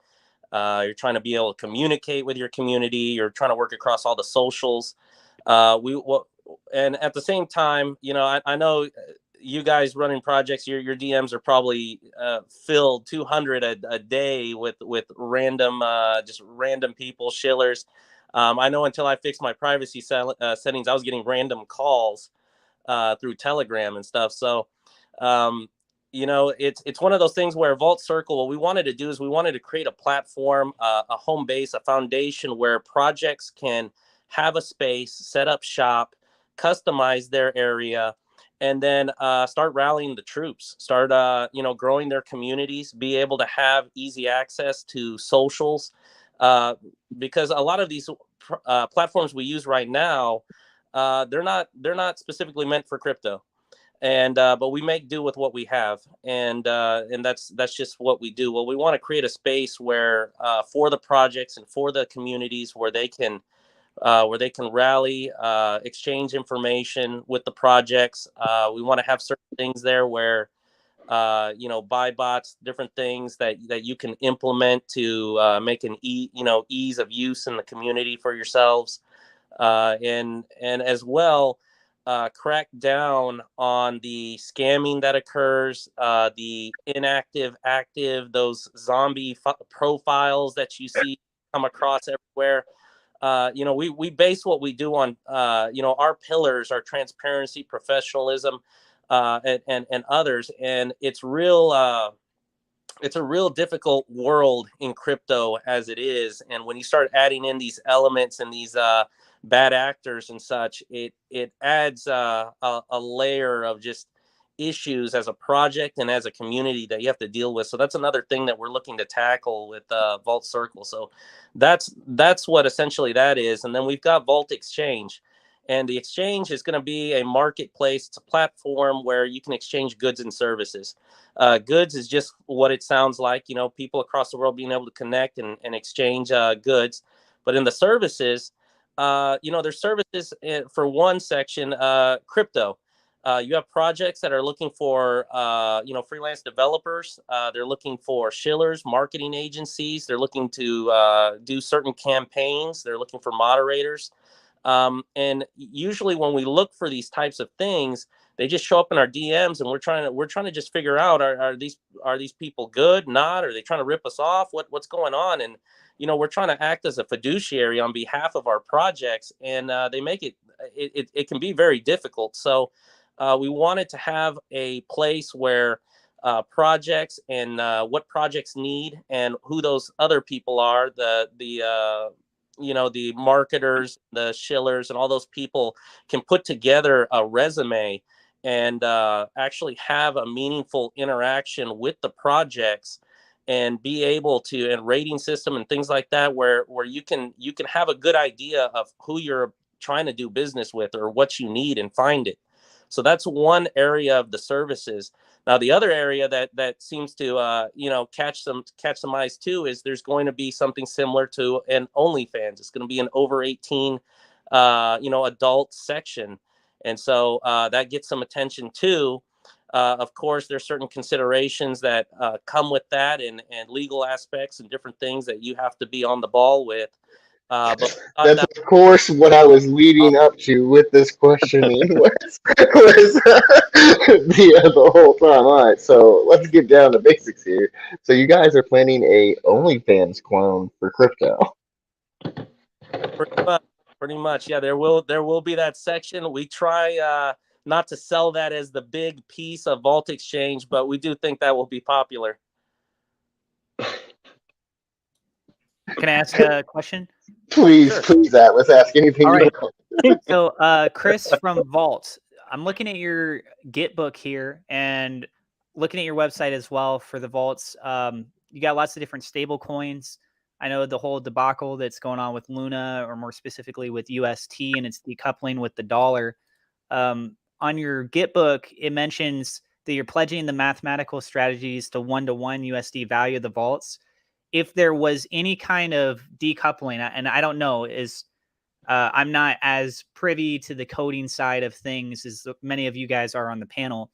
You're trying to be able to communicate with your community. You're trying to work across all the socials. And at the same time, I know you guys running projects, your DMs are probably filled 200 a day with random, just random people, shillers. I know until I fixed my privacy settings, I was getting random calls through Telegram and stuff. So, it's one of those things where Vault Circle, what we wanted to do is we wanted to create a platform, a home base, a foundation where projects can have a space, set up shop, customize their area, and then start rallying the troops, start growing their communities, be able to have easy access to socials, because a lot of these platforms we use right now, they're not specifically meant for crypto, and but we make do with what we have, and that's just what we do. Well, we want to create a space where for the projects and for the communities where they can rally, exchange information with the projects. We want to have certain things there where, buy bots, different things that you can implement to make an ease of use in the community for yourselves, and as well, crack down on the scamming that occurs, the inactive, active, those zombie profiles that you see come across everywhere. We base what we do on, our pillars are transparency, professionalism, and others. And it's a real difficult world in crypto as it is. And when you start adding in these elements and these bad actors and such, it adds a layer of just issues as a project and as a community that you have to deal with. So that's another thing that we're looking to tackle with Vault Circle. So that's what essentially that is. And then we've got Vault Exchange, and the exchange is going to be a marketplace. It's a platform where you can exchange goods and services. Goods is just what it sounds like, people across the world being able to connect and exchange goods. But in the services, there's services for one section, crypto. You have projects that are looking for, freelance developers. They're looking for shillers, marketing agencies. They're looking to do certain campaigns. They're looking for moderators. And usually when we look for these types of things, they just show up in our DMs, and we're trying to just figure out, are these people good, not? Are they trying to rip us off? What's going on? And we're trying to act as a fiduciary on behalf of our projects, and they make it can be very difficult. So we wanted to have a place where projects and what projects need and who those other people are, the marketers, the shillers, and all those people can put together a resume and actually have a meaningful interaction with the projects, and be able to, and rating system and things like that, where you can have a good idea of who you're trying to do business with or what you need and find it. So that's one area of the services. Now, the other area that seems to catch some eyes too is there's going to be something similar to an OnlyFans. It's going to be an over 18 adult section, and so that gets some attention too. Of course, there's certain considerations that come with that, and legal aspects and different things that you have to be on the ball with. But that's of course what I was leading up to with this questioning was the whole time. All right, so let's get down to basics here. So you guys are planning a OnlyFans clone for crypto. Pretty much, yeah. There will be that section. We try not to sell that as the big piece of Vault Exchange, but we do think that will be popular. Can I ask a question? Please, Sure. Please, Atlas, ask anything All you right. want. So, Chris from Vault, I'm looking at your Git book here and looking at your website as well for the vaults. You got lots of different stable coins. I know the whole debacle that's going on with Luna, or more specifically with UST, and its decoupling with the dollar. On your Git book, it mentions that you're pledging the mathematical strategies to 1-to-1 USD value of the vaults. If there was any kind of decoupling, and I don't know, I'm not as privy to the coding side of things as many of you guys are on the panel.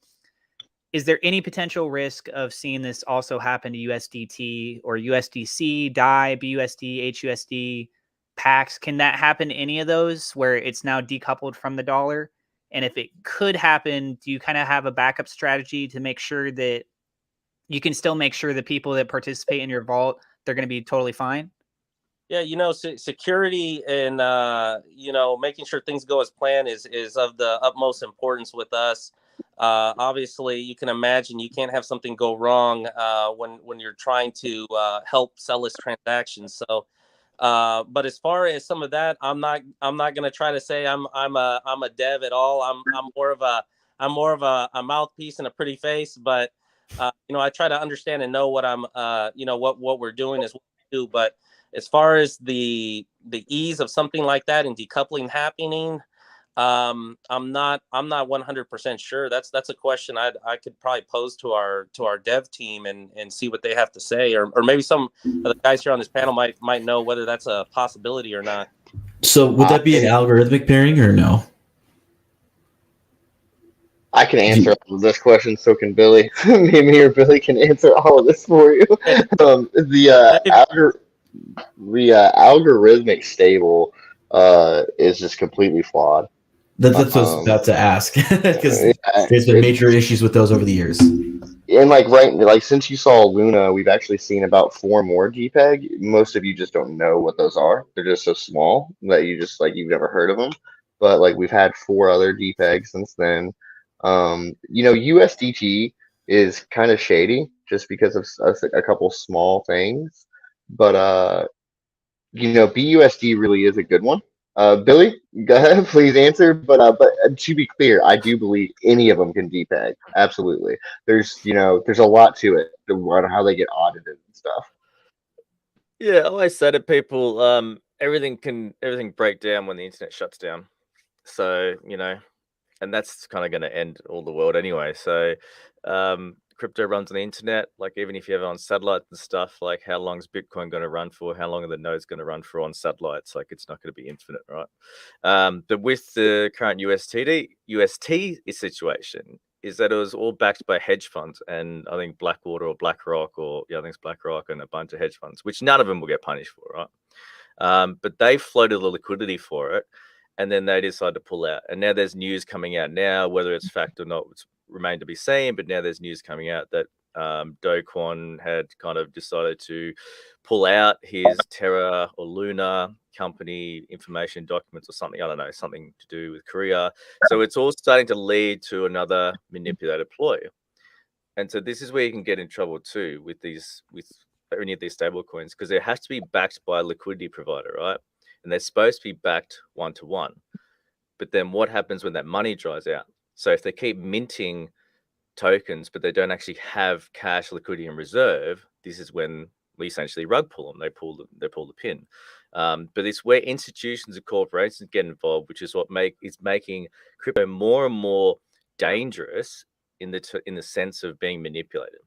Is there any potential risk of seeing this also happen to USDT or USDC, DAI, BUSD, HUSD, PAX? Can that happen to any of those where it's now decoupled from the dollar? And if it could happen, do you kind of have a backup strategy to make sure that you can still make sure the people that participate in your vault, they're going to be totally fine? Yeah, security and making sure things go as planned is of the utmost importance with us. Obviously, you can imagine you can't have something go wrong when you're trying to help sell this transaction. So But as far as some of that, I'm not going to try to say I'm a dev at all. I'm more of a mouthpiece and a pretty face, but I try to understand and know what I'm what we're doing is what we do. But as far as the ease of something like that and decoupling happening, I'm not 100% sure. That's a question I could probably pose to our dev team and see what they have to say, or maybe some of the guys here on this panel might know whether that's a possibility or not. So would that be an algorithmic pairing or no? I can answer all of this question, so can Billy. Me or Billy can answer all of this for you. The algorithmic stable is just completely flawed. That's what I was about to ask, because there's been major issues with those over the years. And since you saw Luna, we've actually seen about 4 more JPEG. Most of you just don't know what those are. They're just so small that you've never heard of them. But we've had 4 other JPEGs since then. USDT is kind of shady just because of a couple small things. But BUSD really is a good one. Billy, go ahead, please answer. But to be clear, I do believe any of them can DPEG. Absolutely. There's a lot to it on how they get audited and stuff. Yeah, I always say to people, everything break down when the internet shuts down. So and that's kind of going to end all the world anyway. So crypto runs on the internet. Even if you have it on satellites and stuff, how long is Bitcoin going to run for? How long are the nodes going to run for on satellites? It's not going to be infinite, right? But with the current UST situation, is that it was all backed by hedge funds, and I think Blackwater or BlackRock, I think it's BlackRock and a bunch of hedge funds, which none of them will get punished for, right? But they floated the liquidity for it, and then they decided to pull out. And now there's news coming out now, whether it's fact or not, it's remained to be seen. But now there's news coming out that Do Kwon had kind of decided to pull out his Terra or Luna company information documents or something. I don't know, something to do with Korea. So it's all starting to lead to another manipulated ploy. And so this is where you can get in trouble too with any of these stable coins, because it has to be backed by a liquidity provider, right? And they're supposed to be backed 1-to-1. But then what happens when that money dries out? So if they keep minting tokens, but they don't actually have cash, liquidity, and reserve, this is when we essentially rug pull them. They pull the pin. But it's where institutions and corporations get involved, which is what is making crypto more and more dangerous in the sense of being manipulated.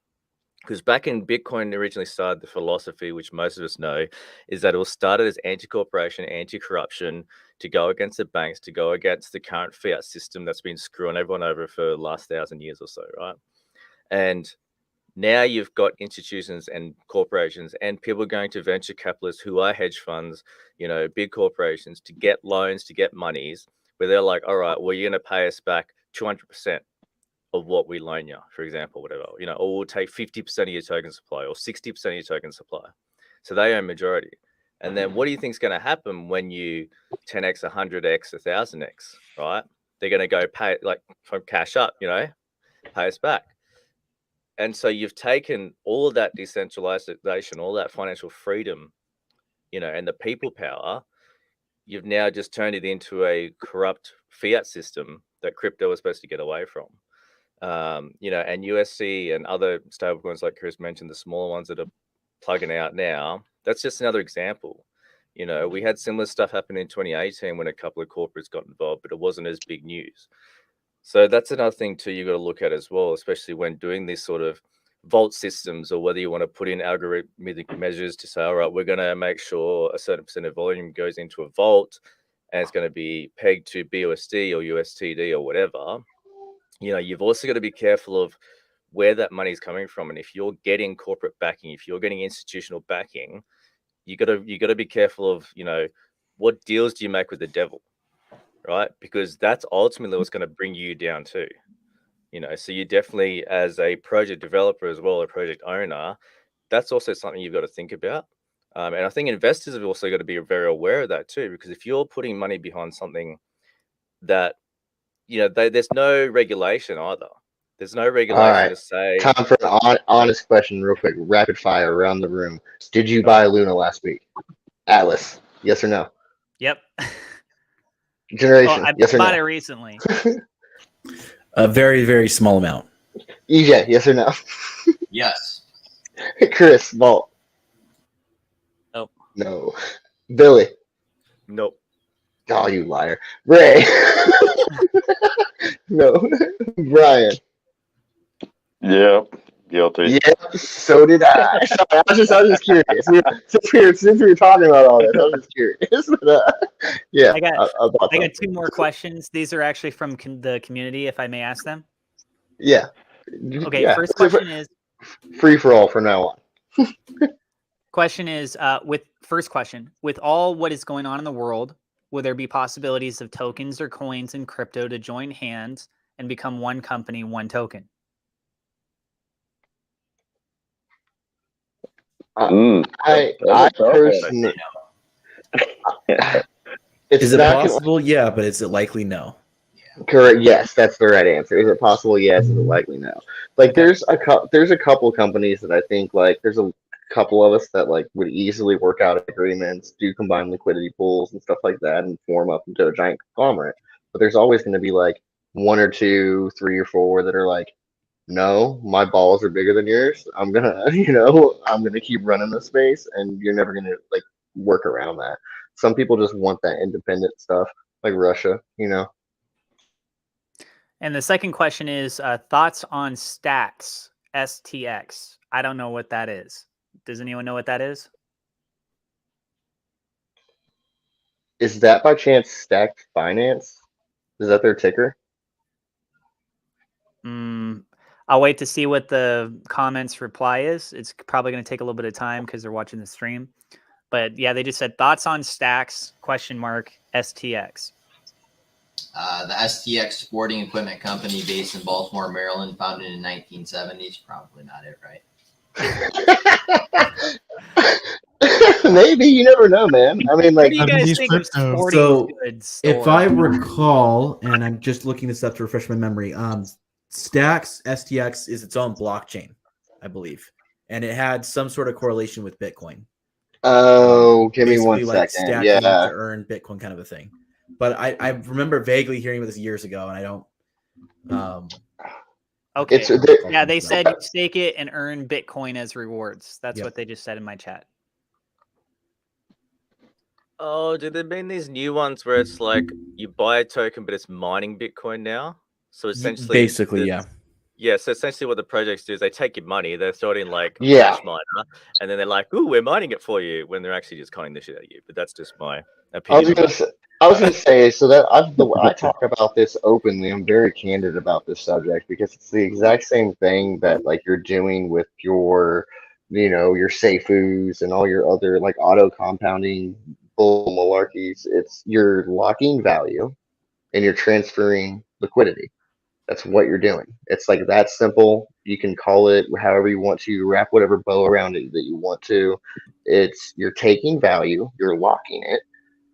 Because back in Bitcoin originally started, the philosophy, which most of us know, is that it was started as anti-corporation, anti-corruption, to go against the banks, to go against the current fiat system that's been screwing everyone over for the last 1,000 years or so, right? And now you've got institutions and corporations and people going to venture capitalists who are hedge funds, big corporations, to get loans, to get monies, where they're like, all right, well, you're going to pay us back 200% of what we loan you, for example, whatever, or we'll take 50% of your token supply or 60% of your token supply. So they own majority. And then what do you think is going to happen when you 10x, 100x, 1,000x, right? They're going to go pay, from cash up, pay us back. And so you've taken all of that decentralization, all that financial freedom, and the people power, you've now just turned it into a corrupt fiat system that crypto was supposed to get away from. And USC and other stablecoins, like Chris mentioned, the smaller ones that are plugging out now, that's just another example. We had similar stuff happen in 2018 when a couple of corporates got involved, but it wasn't as big news. So that's another thing too you got to look at as well, especially when doing these sort of vault systems, or whether you want to put in algorithmic measures to say, all right, we're going to make sure a certain percent of volume goes into a vault and it's going to be pegged to BUSD or USTD or whatever. You've also got to be careful of where that money is coming from. And if you're getting corporate backing, if you're getting institutional backing, you got to be careful of, what deals do you make with the devil, right? Because that's ultimately what's going to bring you down too. So you definitely, as a project developer as well, a project owner, that's also something you've got to think about. And I think investors have also got to be very aware of that too, because if you're putting money behind something that, there's no regulation either. There's no regulation to say. Time for an honest question, real quick, rapid fire around the room. Did you buy Luna last week? Atlas, yes or no? Yep. Generation, I yes or bought no? it recently. A very, very small amount. EJ, yes or no? Yes. Chris, Vault. Nope. No. Billy. Nope. Oh, you liar. Ray. No. Brian. Yep, guilty. Yep, so did I. Sorry, I was just curious. Since we were talking about all this, I was just curious. But, yeah, I got bought I some. got 2 more questions. These are actually from the community, if I may ask them. Yeah. Okay, Yeah. first question is Free for all from now on. with all what is going on in the world, will there be possibilities of tokens or coins in crypto to join hands and become one company, one token? I That's a tough one. personally, it's Is it not gonna, possible? Yeah, but is it likely? No. correct. Yes, that's the right answer. Is it possible? Yes. Is it likely? No. Like, Okay. there's a couple companies that I think, like, there's a couple of us that, like, would easily work out agreements, do combine liquidity pools and stuff like that, and form up into a giant conglomerate. But there's always going to be like one or two, three or four that are like, no, my balls are bigger than yours. I'm gonna, I'm gonna keep running this space, and you're never gonna like work around that. Some people just want that independent stuff, like Russia. And the second question is thoughts on stacks, STX. I don't know what that is. Does anyone know what that is? Is that by chance Stacked Finance? Is that their ticker? I'll wait to see what the comments reply is. It's probably going to take a little bit of time because they're watching the stream. But yeah, they just said thoughts on stacks, STX. The STX Sporting Equipment Company based in Baltimore, Maryland, founded in 1970s. Probably not it, right? Maybe, you never know, man. I mean, What like, do you guys think of crypto. sporting So, goods if store? I recall, and I'm just looking this up to refresh my memory, Stacks STX is its own blockchain, I believe, and it had some sort of correlation with Bitcoin. oh, give me Basically, one like second. stacking Yeah. to earn Bitcoin, kind of a thing. But I remember vaguely hearing about this years ago, and I don't. Okay. It's Yeah, they said you stake it and earn Bitcoin as rewards. That's Yep. what they just said in my chat. Oh, do there been these new ones where it's like you buy a token, but it's mining Bitcoin now? So essentially, Basically, yeah. Yeah, so essentially what the projects do is they take your money, they're throwing in like Yeah. hash miner, and then they're like, ooh, we're mining it for you, when they're actually just conning the shit out of you. But that's just my I opinion. was gonna say, so that I talk about this openly. I'm very candid about this subject because it's the exact same thing that like you're doing with your Seifus and all your other like auto compounding bull malarkeys. It's you're locking value and you're transferring liquidity. That's what you're doing. It's like that simple. You can call it however you want to, wrap whatever bow around it that you want to. You're taking value, you're locking it,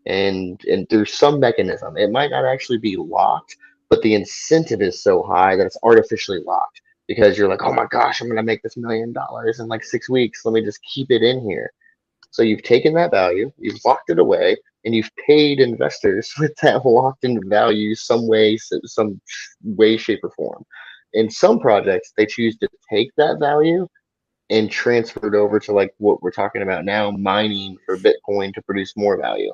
and there's some mechanism. It might not actually be locked, but the incentive is so high that it's artificially locked because you're like, oh my gosh, I'm gonna make this $1 million in like 6 weeks. Let me just keep it in here. So you've taken that value, you've locked it away, and you've paid investors with that locked in value some way, shape, or form. In some projects, they choose to take that value and transfer it over to like what we're talking about now, mining for Bitcoin to produce more value.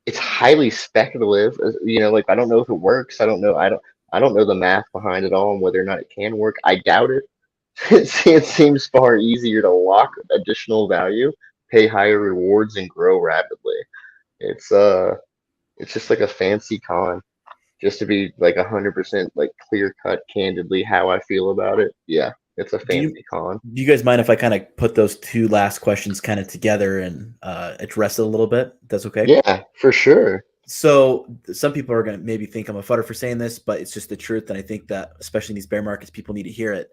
It's highly speculative. Like I don't know if it works. I don't know. I don't know the math behind it all and whether or not it can work. I doubt it. It seems far easier to lock additional value, pay higher rewards, and grow rapidly. It's just like a fancy con. Just to be like 100% like clear cut, candidly how I feel about it. Yeah, it's a fancy con. Do you guys mind if I kind of put those two last questions kind of together and address it a little bit? That's okay. Yeah, for sure. So some people are going to maybe think I'm a futter for saying this, but it's just the truth. And I think that especially in these bear markets, people need to hear it.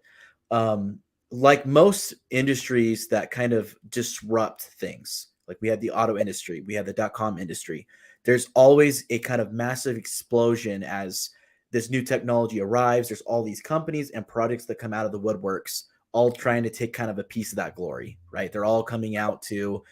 Like most industries that kind of disrupt things, like we had the auto industry, we had the .com industry. There's always a kind of massive explosion as this new technology arrives. There's all these companies and projects that come out of the woodworks all trying to take kind of a piece of that glory, right? They're all coming out to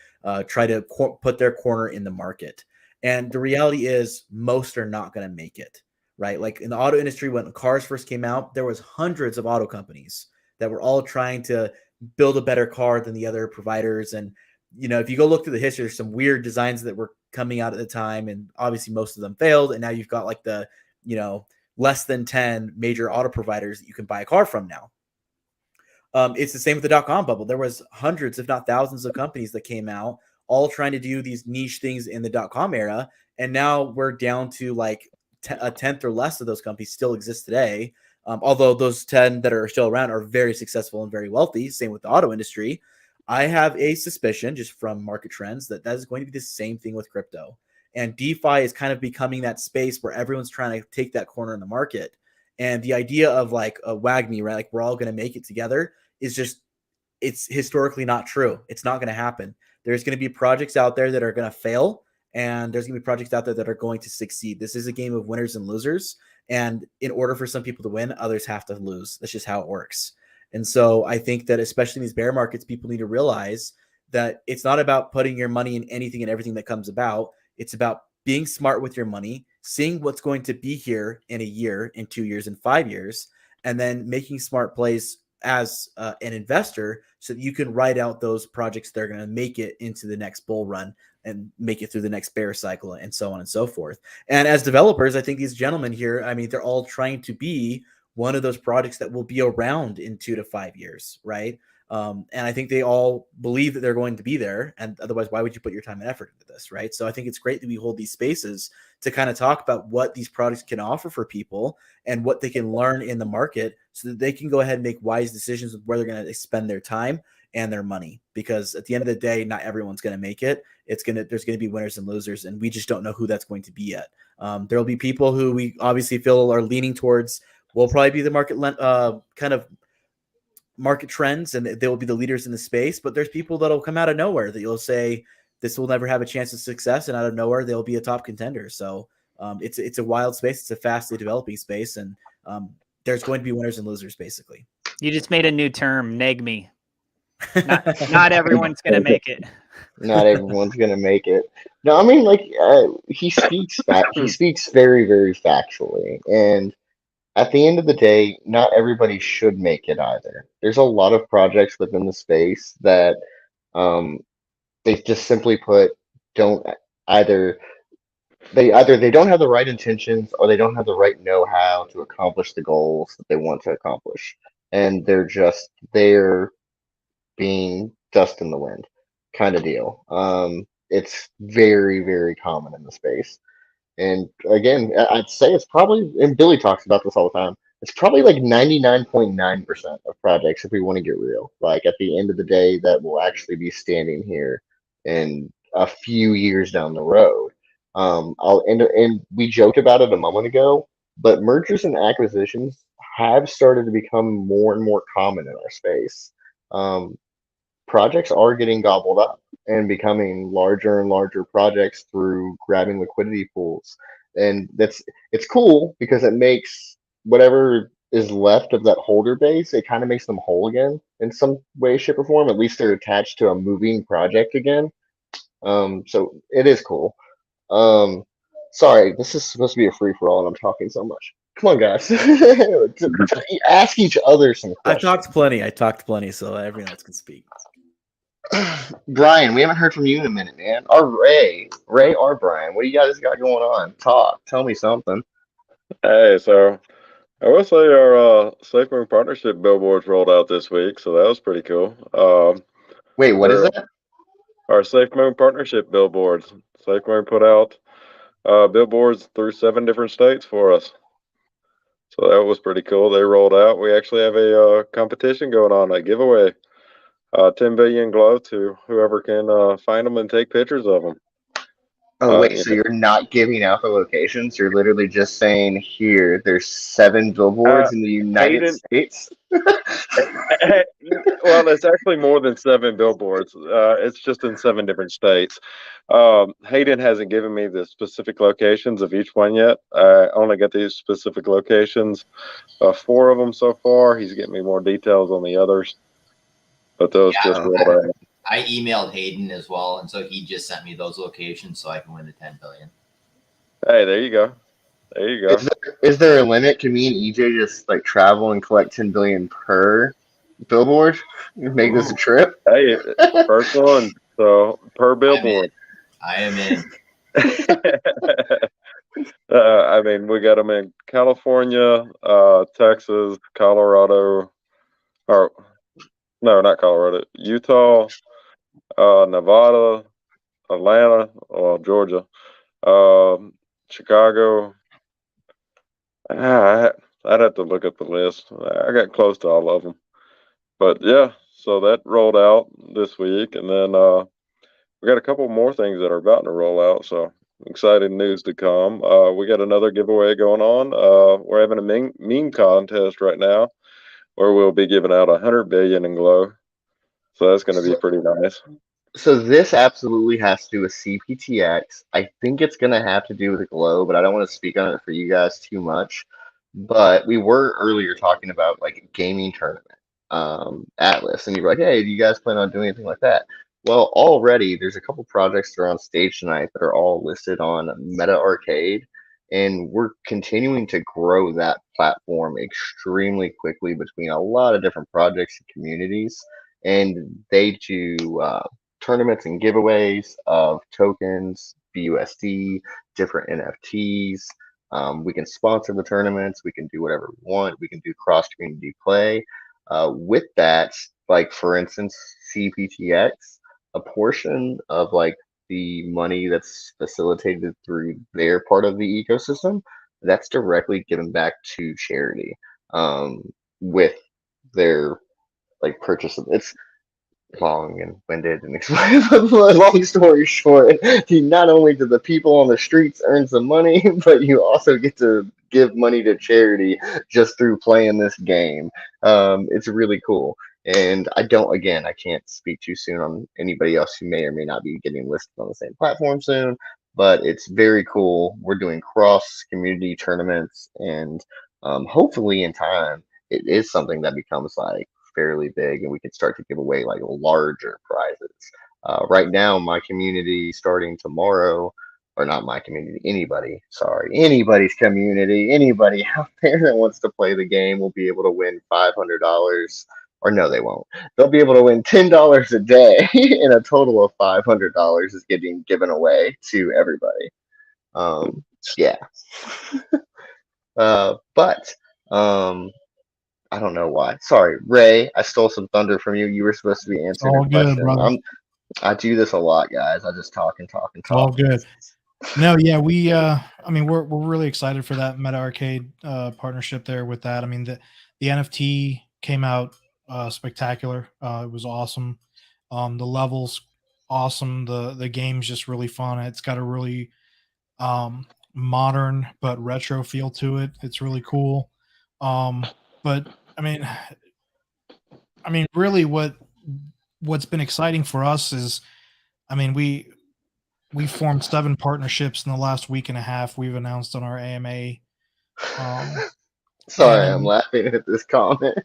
try to put their corner in the market. And the reality is most are not going to make it, right? Like in the auto industry, when cars first came out, there was hundreds of auto companies that were all trying to build a better car than the other providers. And, you know, if you go look through the history, there's some weird designs that were coming out at the time. And obviously most of them failed. And now you've got like the, you know, less than 10 major auto providers that you can buy a car from now. It's the same with the dot-com bubble. There was hundreds, if not thousands of companies that came out all trying to do these niche things in the dot-com era. And now we're down to like a tenth or less of those companies still exist today. Although those 10 that are still around are very successful and very wealthy. Same with the auto industry. I have a suspicion just from market trends that is going to be the same thing with crypto. And DeFi is kind of becoming that space where everyone's trying to take that corner in the market. And the idea of like a WAGMI, right? Like we're all going to make it together is just, it's historically not true. It's not going to happen. There's going to be projects out there that are going to fail, and there's going to be projects out there that are going to succeed. This is a game of winners and losers. And in order for some people to win, others have to lose. That's just how it works. And so I think that especially in these bear markets, people need to realize that it's not about putting your money in anything and everything that comes about. It's about being smart with your money, seeing what's going to be here in a year, in 2 years, in 5 years, and then making smart plays as an investor so that you can ride out those projects that are going to make it into the next bull run and make it through the next bear cycle and so on and so forth. And as developers, I think these gentlemen here, I mean, they're all trying to be one of those projects that will be around in 2 to 5 years, right? And I think they all believe that they're going to be there. And otherwise, why would you put your time and effort into this, right? So I think it's great that we hold these spaces to kind of talk about what these products can offer for people and what they can learn in the market so that they can go ahead and make wise decisions with where they're going to spend their time and their money. Because at the end of the day, not everyone's going to make it. There's going to be winners and losers, and we just don't know who that's going to be yet. There'll be people who we obviously feel are leaning towards will probably be the market kind of market trends, and they will be the leaders in the space. But there's people that'll come out of nowhere that you'll say this will never have a chance of success, and out of nowhere they'll be a top contender. So it's a wild space. It's a fastly developing space, and there's going to be winners and losers basically. You just made a new term, negme. Not everyone's gonna make it. Not everyone's gonna make it. No, I mean, like he speaks very, very factually, and at the end of the day, not everybody should make it either. There's a lot of projects within the space that they just simply put don't either they don't have the right intentions or they don't have the right know-how to accomplish the goals that they want to accomplish, and they're being dust in the wind kind of deal. It's very, very common in the space. And again, I'd say it's probably, and Billy talks about this all the time, it's probably like 99.9% of projects, if we want to get real, like at the end of the day, that will actually be standing here in a few years down the road. And we joked about it a moment ago, but mergers and acquisitions have started to become more and more common in our space. Projects are getting gobbled up and becoming larger and larger projects through grabbing liquidity pools. And it's cool because it makes whatever is left of that holder base, it kind of makes them whole again in some way, shape, or form. At least they're attached to a moving project again. So it is cool. Sorry, this is supposed to be a free-for-all and I'm talking so much. Come on, guys. Ask each other some questions. I talked plenty, so everyone else can speak. Brian, we haven't heard from you in a minute, man. Or Ray or Brian, what do you guys got going on? Tell me something. Hey, so I will say our SafeMoon partnership billboards rolled out this week, so that was pretty cool. Wait, what is that? Our SafeMoon partnership billboards. SafeMoon put out billboards through 7 different states for us. So that was pretty cool. They rolled out. We actually have a competition going on, a giveaway. 10 billion glow to whoever can find them and take pictures of them. Oh, wait, so you're not giving out the locations? You're literally just saying, here, there's 7 billboards in the United States? Well, it's actually more than 7 billboards. It's just in 7 different states. Hayden hasn't given me the specific locations of each one yet. I only got these specific locations, 4 of them so far. He's getting me more details on the others. but those Yeah. just rolled out. I emailed Hayden as well, and so he just sent me those locations so I can win the 10 billion. Hey, there you go. There you go. Is there a limit? Can me and EJ just like travel and collect 10 billion per billboard? Make this a trip? Hey, first one. So per billboard. I am in. I mean, we got them in California, Texas, Colorado, or no, not Colorado, Utah, Nevada, Atlanta, or Georgia, Chicago. I'd have to look at the list. I got close to all of them, but yeah. So that rolled out this week, and then we got a couple more things that are about to roll out. So exciting news to come. We got another giveaway going on. We're having a meme contest right now, where we'll be giving out 100 billion in glow. So that's going to be pretty nice. So this absolutely has to do with CPTX. I think it's going to have to do with Glow, but I don't want to speak on it for you guys too much. But we were earlier talking about like a gaming tournament, Atlas, and you were like, "Hey, do you guys plan on doing anything like that?" Well, already there's a couple projects that are on stage tonight that are all listed on Meta Arcade, and we're continuing to grow that platform extremely quickly between a lot of different projects and communities. And they do tournaments and giveaways of tokens, BUSD, different NFTs. We can sponsor the tournaments. We can do whatever we want. We can do cross community play. With that, like for instance, CPTX, a portion of like the money that's facilitated through their part of the ecosystem, that's directly given back to charity with their like purchase of it's long and winded and explain. Long story short, not only do the people on the streets earn some money, but you also get to give money to charity just through playing this game. It's really cool. And I can't speak too soon on anybody else who may or may not be getting listed on the same platform soon, but it's very cool. We're doing cross community tournaments, and hopefully in time, it is something that becomes like fairly big and we can start to give away like larger prizes. Right now, my community starting tomorrow, or not my community, anybody's community, anybody out there that wants to play the game will be able to win $500. Or no, they won't. They'll be able to win $10 a day, and a total of $500 is getting given away to everybody. Yeah. But I don't know why. Sorry, Ray. I stole some thunder from you. You were supposed to be answering All a good, question. brother. I do this a lot, guys. I just talk and talk and talk. All good. No, yeah, we I mean we're really excited for that Meta Arcade partnership there with that. I mean the NFT came out spectacular. It was awesome. The levels awesome. The game's just really fun. It's got a really modern but retro feel to it. It's really cool. But I mean really what's been exciting for us is I mean we formed 7 partnerships in the last week and a half. We've announced on our AMA. Sorry, I'm laughing at this comment.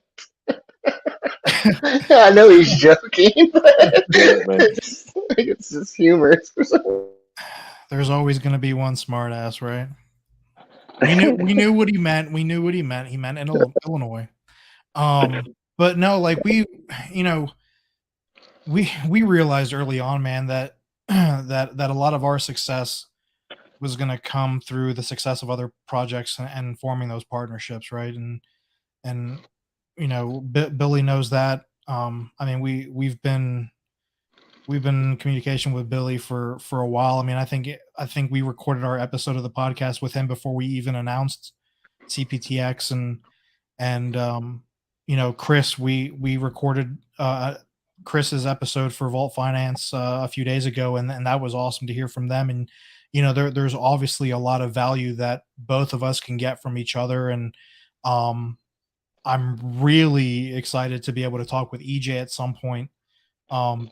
I know he's joking, but it's just humorous. There's always going to be one smartass, right? We knew what he meant. We knew what he meant. He meant in Illinois. But no, like we realized early on, man, that that a lot of our success was going to come through the success of other projects and forming those partnerships, right? And Billy knows that. I mean, we've been in communication with Billy for a while. I mean, I think we recorded our episode of the podcast with him before we even announced CPTX and Chris. We recorded Chris's episode for Vault Finance a few days ago, and that was awesome to hear from them. And there's obviously a lot of value that both of us can get from each other, and I'm really excited to be able to talk with EJ at some point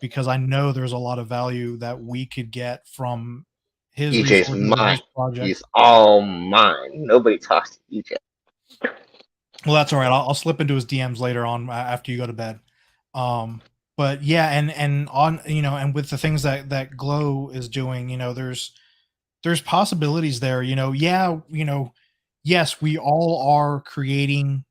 because I know there's a lot of value that we could get from his EJ's mine. He's all mine. Nobody talks to EJ. Well, that's all right. I'll slip into his DMs later on after you go to bed. But yeah, and on, you know, and with the things that Glow is doing, you know, there's possibilities there, you know. Yeah, you know, yes, we all are creating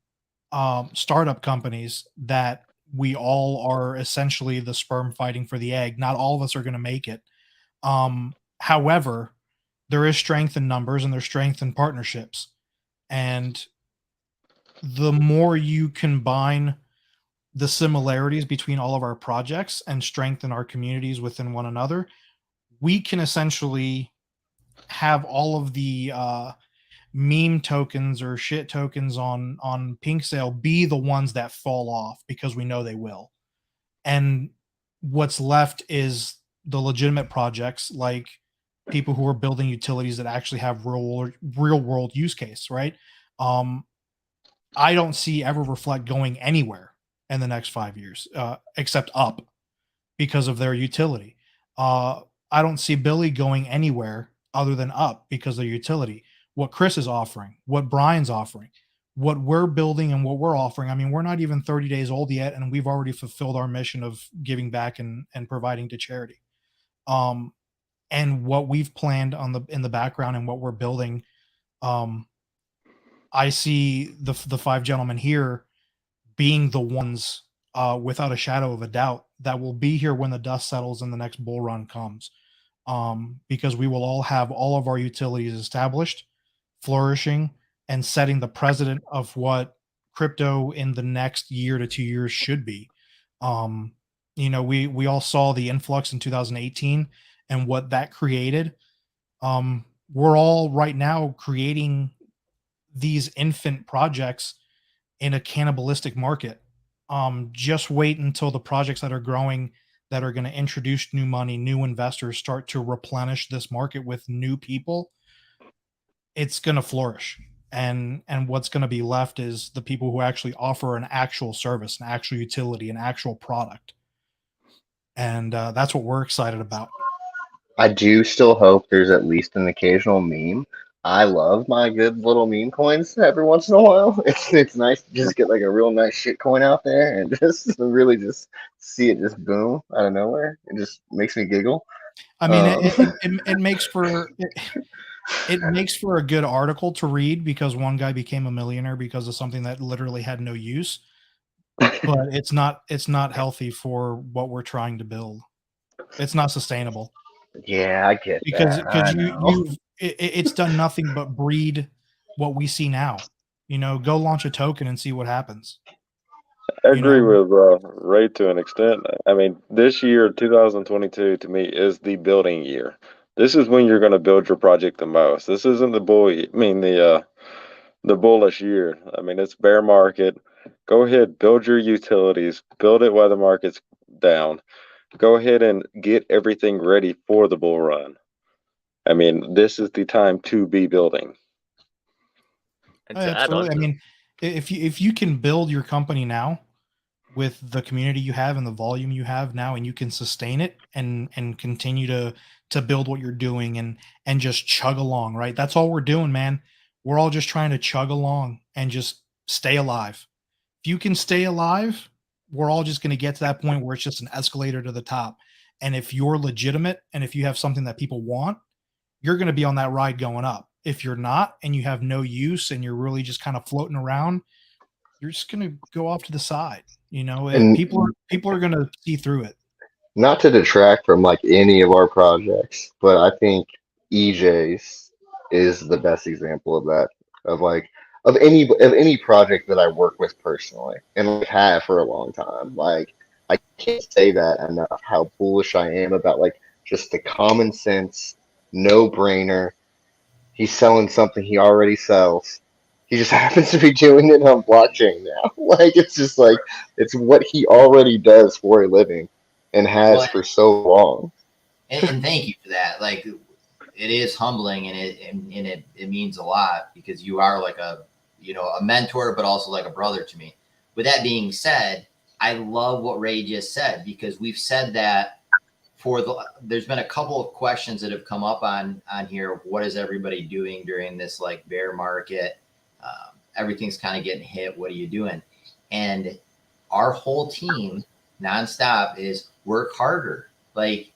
startup companies that we all are essentially the sperm fighting for the egg. Not all of us are going to make it. However, there is strength in numbers and there's strength in partnerships. And the more you combine the similarities between all of our projects and strengthen our communities within one another, we can essentially have all of the meme tokens or shit tokens on Pink Sale be the ones that fall off, because we know they will. And what's left is the legitimate projects, like people who are building utilities that actually have real world use case, right? I don't see Ever Reflect going anywhere in the next 5 years, except up, because of their utility. I don't see Billy going anywhere other than up because of utility. What Chris is offering, what Brian's offering, what we're building and what we're offering. I mean, we're not even 30 days old yet, and we've already fulfilled our mission of giving back and providing to charity. And what we've planned in the background and what we're building, I see the five gentlemen here being the ones, without a shadow of a doubt, that will be here when the dust settles and the next bull run comes. Because we will all have all of our utilities established, flourishing, and setting the precedent of what crypto in the next year to 2 years should be. You know, we all saw the influx in 2018 and what that created. We're all right now creating these infant projects in a cannibalistic market. Just wait until the projects that are growing, that are going to introduce new money, new investors, start to replenish this market with new people. It's going to flourish, and what's going to be left is the people who actually offer an actual service, an actual utility, an actual product, and that's what we're excited about. I do still hope there's at least an occasional meme. I love my good little meme coins every once in a while. It's nice to just get like a real nice shit coin out there and just really just see it just boom out of nowhere. It just makes me giggle. I mean, it makes for it makes for a good article to read, because one guy became a millionaire because of something that literally had no use. But it's not healthy for what we're trying to build. It's not sustainable, Yeah, I get because that. I know. it's done nothing but breed what we see now. You know, go launch a token and see what happens. I You agree know, with Ray to an extent. I mean, this year, 2022, to me, is the building year. This is when you're going to build your project the most. This isn't the bullish year. I mean, it's bear market. Go ahead, build your utilities, build it while the market's down. Go ahead and get everything ready for the bull run. I mean, this is the time to be building. And to add on absolutely. I to mean, if you can build your company now with the community you have and the volume you have now, and you can sustain it and continue to build what you're doing and just chug along, right? That's all we're doing, man. We're all just trying to chug along and just stay alive. If you can stay alive, we're all just going to get to that point where it's just an escalator to the top. And if you're legitimate and if you have something that people want, you're going to be on that ride going up. If you're not and you have no use and you're really just kind of floating around, you're just going to go off to the side. You know, And people are going to see through it. not to detract from like any of our projects, but I think EJ's is the best example of that. Of like of any project that I work with personally and like have for a long time. Like I can't say that enough how bullish I am about like just the common sense, no brainer. He's selling something he already sells. He just happens to be doing it on blockchain now. Like it's just like it's what he already does for a living and has Well, for so long. and thank you for that. Like, it is humbling, and it means a lot, because you are like a mentor, but also like a brother to me. With that being said, I love what Ray just said, because we've said that there's been a couple of questions that have come up on here. What is everybody doing during this like bear market? Everything's kind of getting hit. What are you doing? And our whole team nonstop is work harder. Like,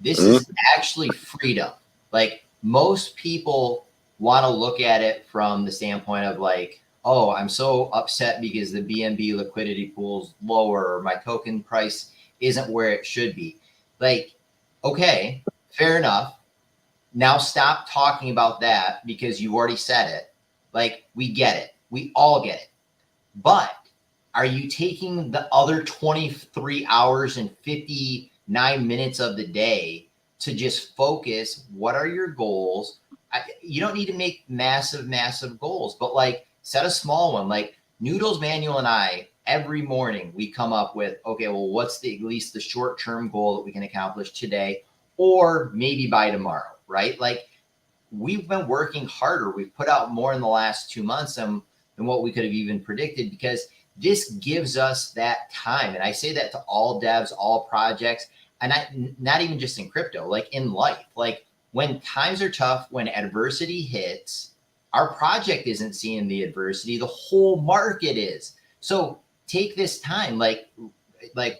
this is actually freedom. Like, most people want to look at it from the standpoint of like, oh, I'm so upset because the BNB liquidity pool's lower, or my token price isn't where it should be. Like, okay, fair enough. Now stop talking about that because you already said it. Like, we get it. We all get it. But are you taking the other 23 hours and 59 minutes of the day to just focus? What are your goals? You don't need to make massive goals, but like, set a small one. Like, Noodles, Manuel, and I, every morning we come up with, okay, well, what's at least the short-term goal that we can accomplish today, or maybe by tomorrow, right? Like, we've been working harder. We've put out more in the last 2 months than what we could have even predicted, because this gives us that time. And I say that to all devs, all projects, and not even just in crypto, like in life. Like, when times are tough, when adversity hits, our project isn't seeing the adversity, the whole market is. So take this time, like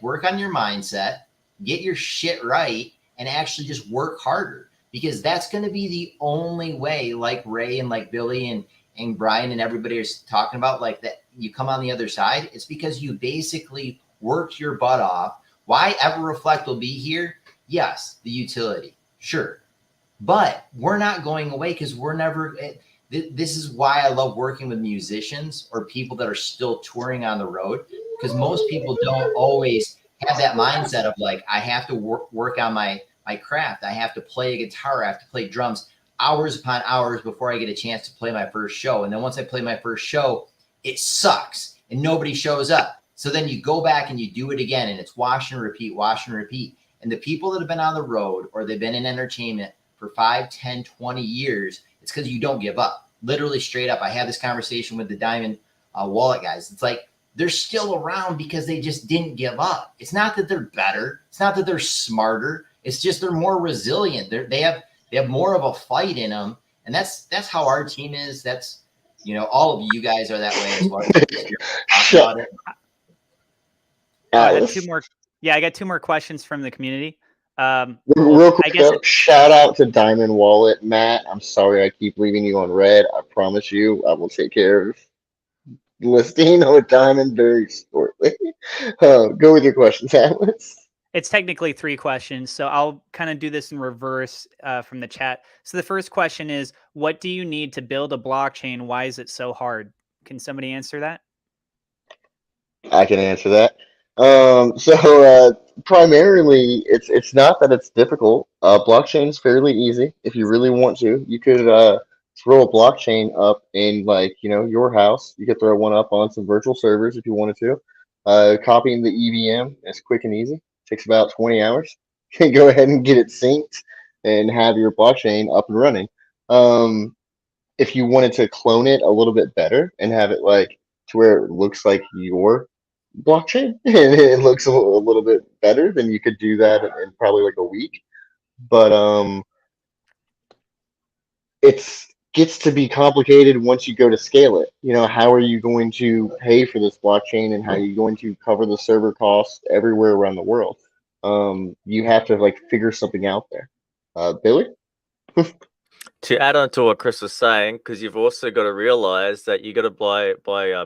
work on your mindset, get your shit right, and actually just work harder, because that's going to be the only way, like Ray and like Billy and Brian and everybody is talking about, like, that you come on the other side. It's because you basically worked your butt off. Why EverReflect will be here? Yes, the utility, sure. But we're not going away, because we're never, this is why I love working with musicians or people that are still touring on the road, because most people don't always have that mindset of like, I have to work on my craft. I have to play a guitar. I have to play drums hours upon hours before I get a chance to play my first show. And then once I play my first show, it sucks and nobody shows up. So then you go back and you do it again, and it's wash and repeat, wash and repeat. And the people that have been on the road, or they've been in entertainment for 5, 10, 20 years, it's because you don't give up. Literally straight up. I had this conversation with the Diamond Wallet guys. It's like, they're still around because they just didn't give up. It's not that they're better. It's not that they're smarter. It's just they're more resilient. They have more of a fight in them. And that's how our team is. That's, all of you guys are that way as well. I had 2 more. Yeah, I got 2 more questions from the community. Real quick, shout out to Diamond Wallet, Matt. I'm sorry I keep leaving you on red. I promise you I will take care of listing with Diamond very shortly. Go with your questions, Atlas. It's technically 3 questions, so I'll kind of do this in reverse from the chat. So the first question is, what do you need to build a blockchain? Why is it so hard? Can somebody answer that? I can answer that. Primarily, it's not that it's difficult. Blockchain is fairly easy. If you really want to, you could throw a blockchain up in, like, your house. You could throw one up on some virtual servers if you wanted to. Copying the EVM is quick and easy. Takes about 20 hours. You can go ahead and get it synced and have your blockchain up and running. If you wanted to clone it a little bit better and have it like to where it looks like your blockchain and it looks a little bit better, then you could do that in probably like a week. But it gets to be complicated once you go to scale it. How are you going to pay for this blockchain, and how are you going to cover the server costs everywhere around the world? You have to like figure something out there. Billy? To add on to what Chris was saying, because you've also got to realize that you got to buy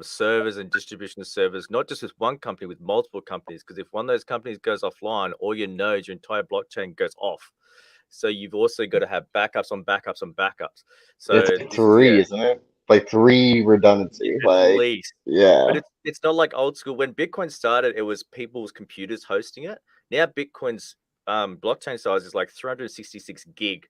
servers and distribution of servers, not just with one company, with multiple companies. Because if one of those companies goes offline, all your nodes, your entire blockchain goes off. So you've also got to have backups on backups on backups. So it's 3, isn't it? Like 3 redundancy. At least. Yeah. But it's not like old school. When Bitcoin started, it was people's computers hosting it. Now Bitcoin's blockchain size is like 366 gig.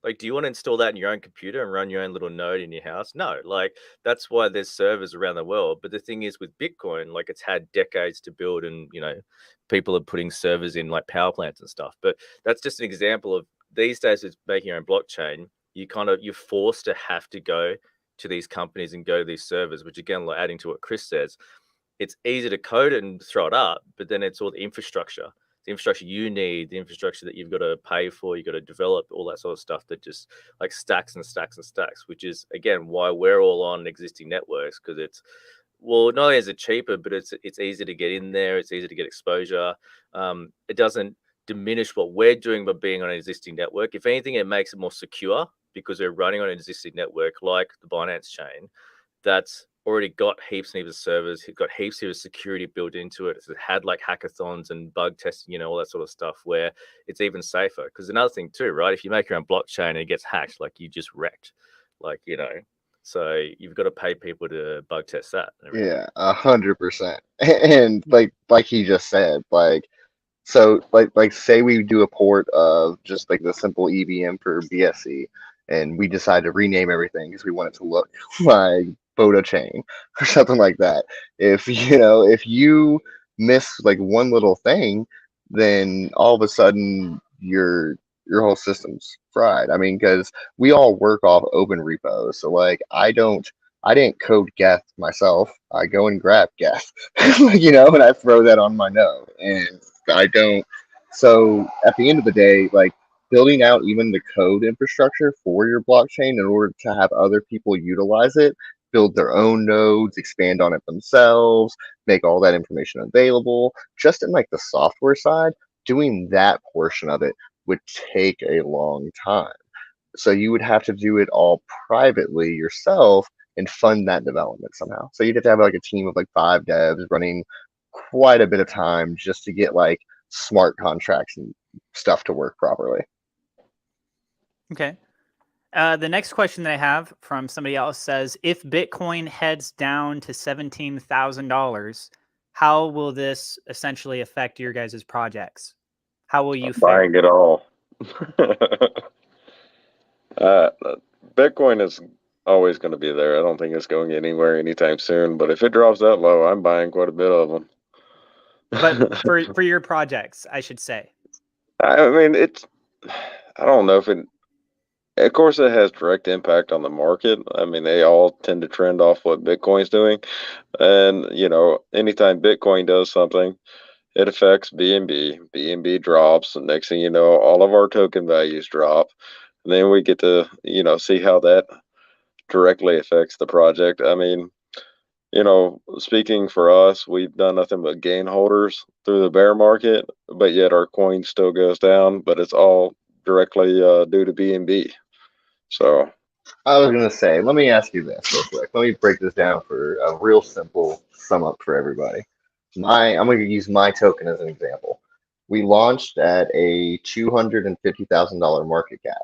Like, do you want to install that in your own computer and run your own little node in your house? No, like, that's why there's servers around the world. But the thing is, with Bitcoin, like, it's had decades to build, and, people are putting servers in like power plants and stuff. But that's just an example of, these days with making your own blockchain, you're forced to have to go to these companies and go to these servers, which, again, like adding to what Chris says, it's easy to code it and throw it up, but then it's all the infrastructure. The infrastructure you need, the infrastructure that you've got to pay for, you've got to develop, all that sort of stuff that just like stacks and stacks and stacks, which is, again, why we're all on existing networks, because it's well, not only is it cheaper, but it's easy to get in there. It's easy to get exposure. It doesn't diminish what we're doing by being on an existing network. If anything, it makes it more secure because we're running on an existing network like the Binance chain that's already got heaps and heaps of servers. It's got heaps of security built into it. It's had like hackathons and bug testing, you know, all that sort of stuff where it's even safer. Because another thing too, right? If you make your own blockchain and it gets hacked, like you just wrecked, like, you know, so you've got to pay people to bug test that. And everything. Yeah, 100%. And like he just said, like, so like say we do a port of just like the simple EVM for BSC, and we decide to rename everything because we want it to look like Boda Chain or something like that. If if you miss like one little thing, then all of a sudden your whole system's fried. I mean, because we all work off open repos, so like I didn't code Geth myself. I go and grab Geth, and I throw that on my node, and I don't. So at the end of the day, like building out even the code infrastructure for your blockchain in order to have other people utilize it, build their own nodes, expand on it themselves, make all that information available, just in like the software side, doing that portion of it would take a long time. So you would have to do it all privately yourself and fund that development somehow. So you'd have to have like a team of like 5 devs running quite a bit of time just to get like smart contracts and stuff to work properly. Okay. The next question that I have from somebody else says, if Bitcoin heads down to $17,000, how will this essentially affect your guys' projects? How will you fare? Buying it all. Bitcoin is always going to be there. I don't think it's going anywhere anytime soon. But if it drops that low, I'm buying quite a bit of them. But for your projects, I should say. I mean, I don't know if it. Of course, it has direct impact on the market. I mean, they all tend to trend off what Bitcoin's doing, and anytime Bitcoin does something, it affects BNB. BNB drops, and next thing you know, all of our token values drop. And then we get to, see how that directly affects the project. I mean, speaking for us, we've done nothing but gain holders through the bear market, but yet our coin still goes down, but it's all directly due to BNB. So I was gonna say, let me ask you this real quick. Let me break this down for a real simple sum up for everybody. I'm gonna use my token as an example. We launched at a $250,000 market cap.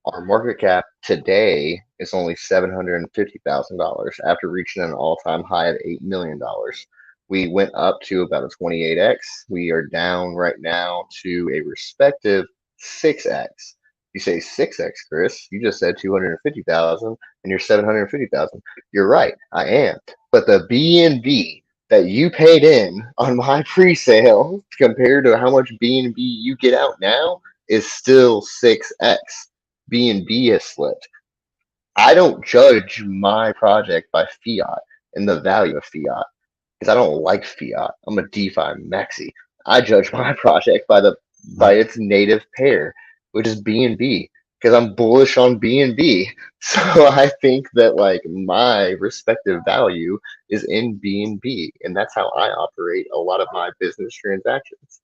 Our market cap today is only $750,000 after reaching an all-time high of $8 million. We went up to about a 28x. We are down right now to a respective 6x. You say 6x, Chris. You just said 250,000 and you're 750,000. You're right, I am. But the BNB that you paid in on my pre-sale compared to how much BNB you get out now is still 6x. BNB has slipped. I don't judge my project by fiat and the value of fiat because I don't like fiat. I'm a DeFi maxi. I judge my project by its native pair, which is BNB, because I'm bullish on BNB. So I think that like my respective value is in BNB, and that's how I operate a lot of my business transactions.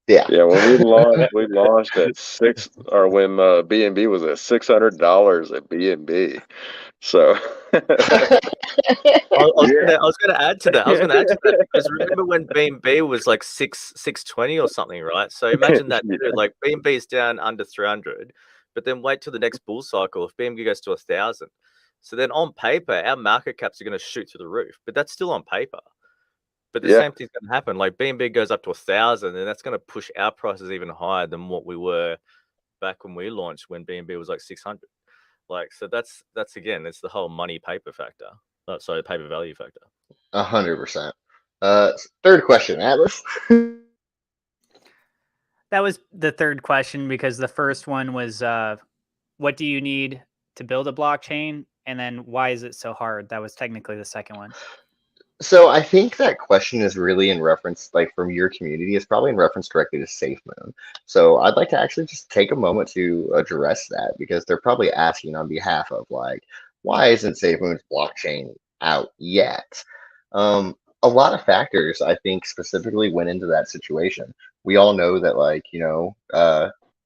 Yeah. When we launched at when BNB was at $600 at BNB. So I was going to add to that. Because remember when BNB was like 620 or something, right? So imagine that too. Like BNB is down under 300, but then wait till the next bull cycle if BNB goes to 1,000. So then on paper, our market caps are going to shoot through the roof, but that's still on paper. But the same thing's going to happen. Like BNB goes up to 1,000, and that's going to push our prices even higher than what we were back when we launched, when BNB was like 600. Like, so that's again, it's the whole money paper factor. Sorry, paper value factor. 100%. Third question, Atlas. That was the third question because the first one was, what do you need to build a blockchain? And then why is it so hard? That was technically the second one. So I think that question is really in reference, like from your community, it's probably in reference directly to SafeMoon. So I'd like to actually just take a moment to address that because they're probably asking on behalf of like, why isn't SafeMoon's blockchain out yet. A lot of factors, I think, specifically went into that situation. We all know that, like,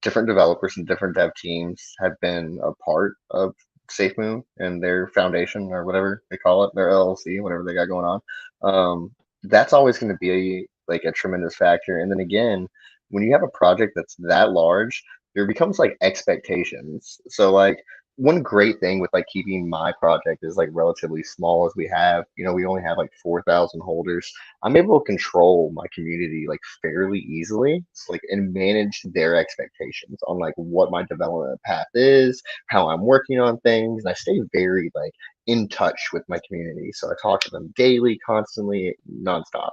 different developers and different dev teams have been a part of SafeMoon and their foundation or whatever they call it, their LLC, whatever they got going on. That's always going to be like a tremendous factor. And then again, when you have a project that's that large, there becomes like expectations. So like one great thing with like keeping my project is like relatively small as we have, we only have like 4,000 holders. I'm able to control my community like fairly easily, like, and manage their expectations on like what my development path is, how I'm working on things. And I stay very like in touch with my community. So I talk to them daily, constantly, nonstop.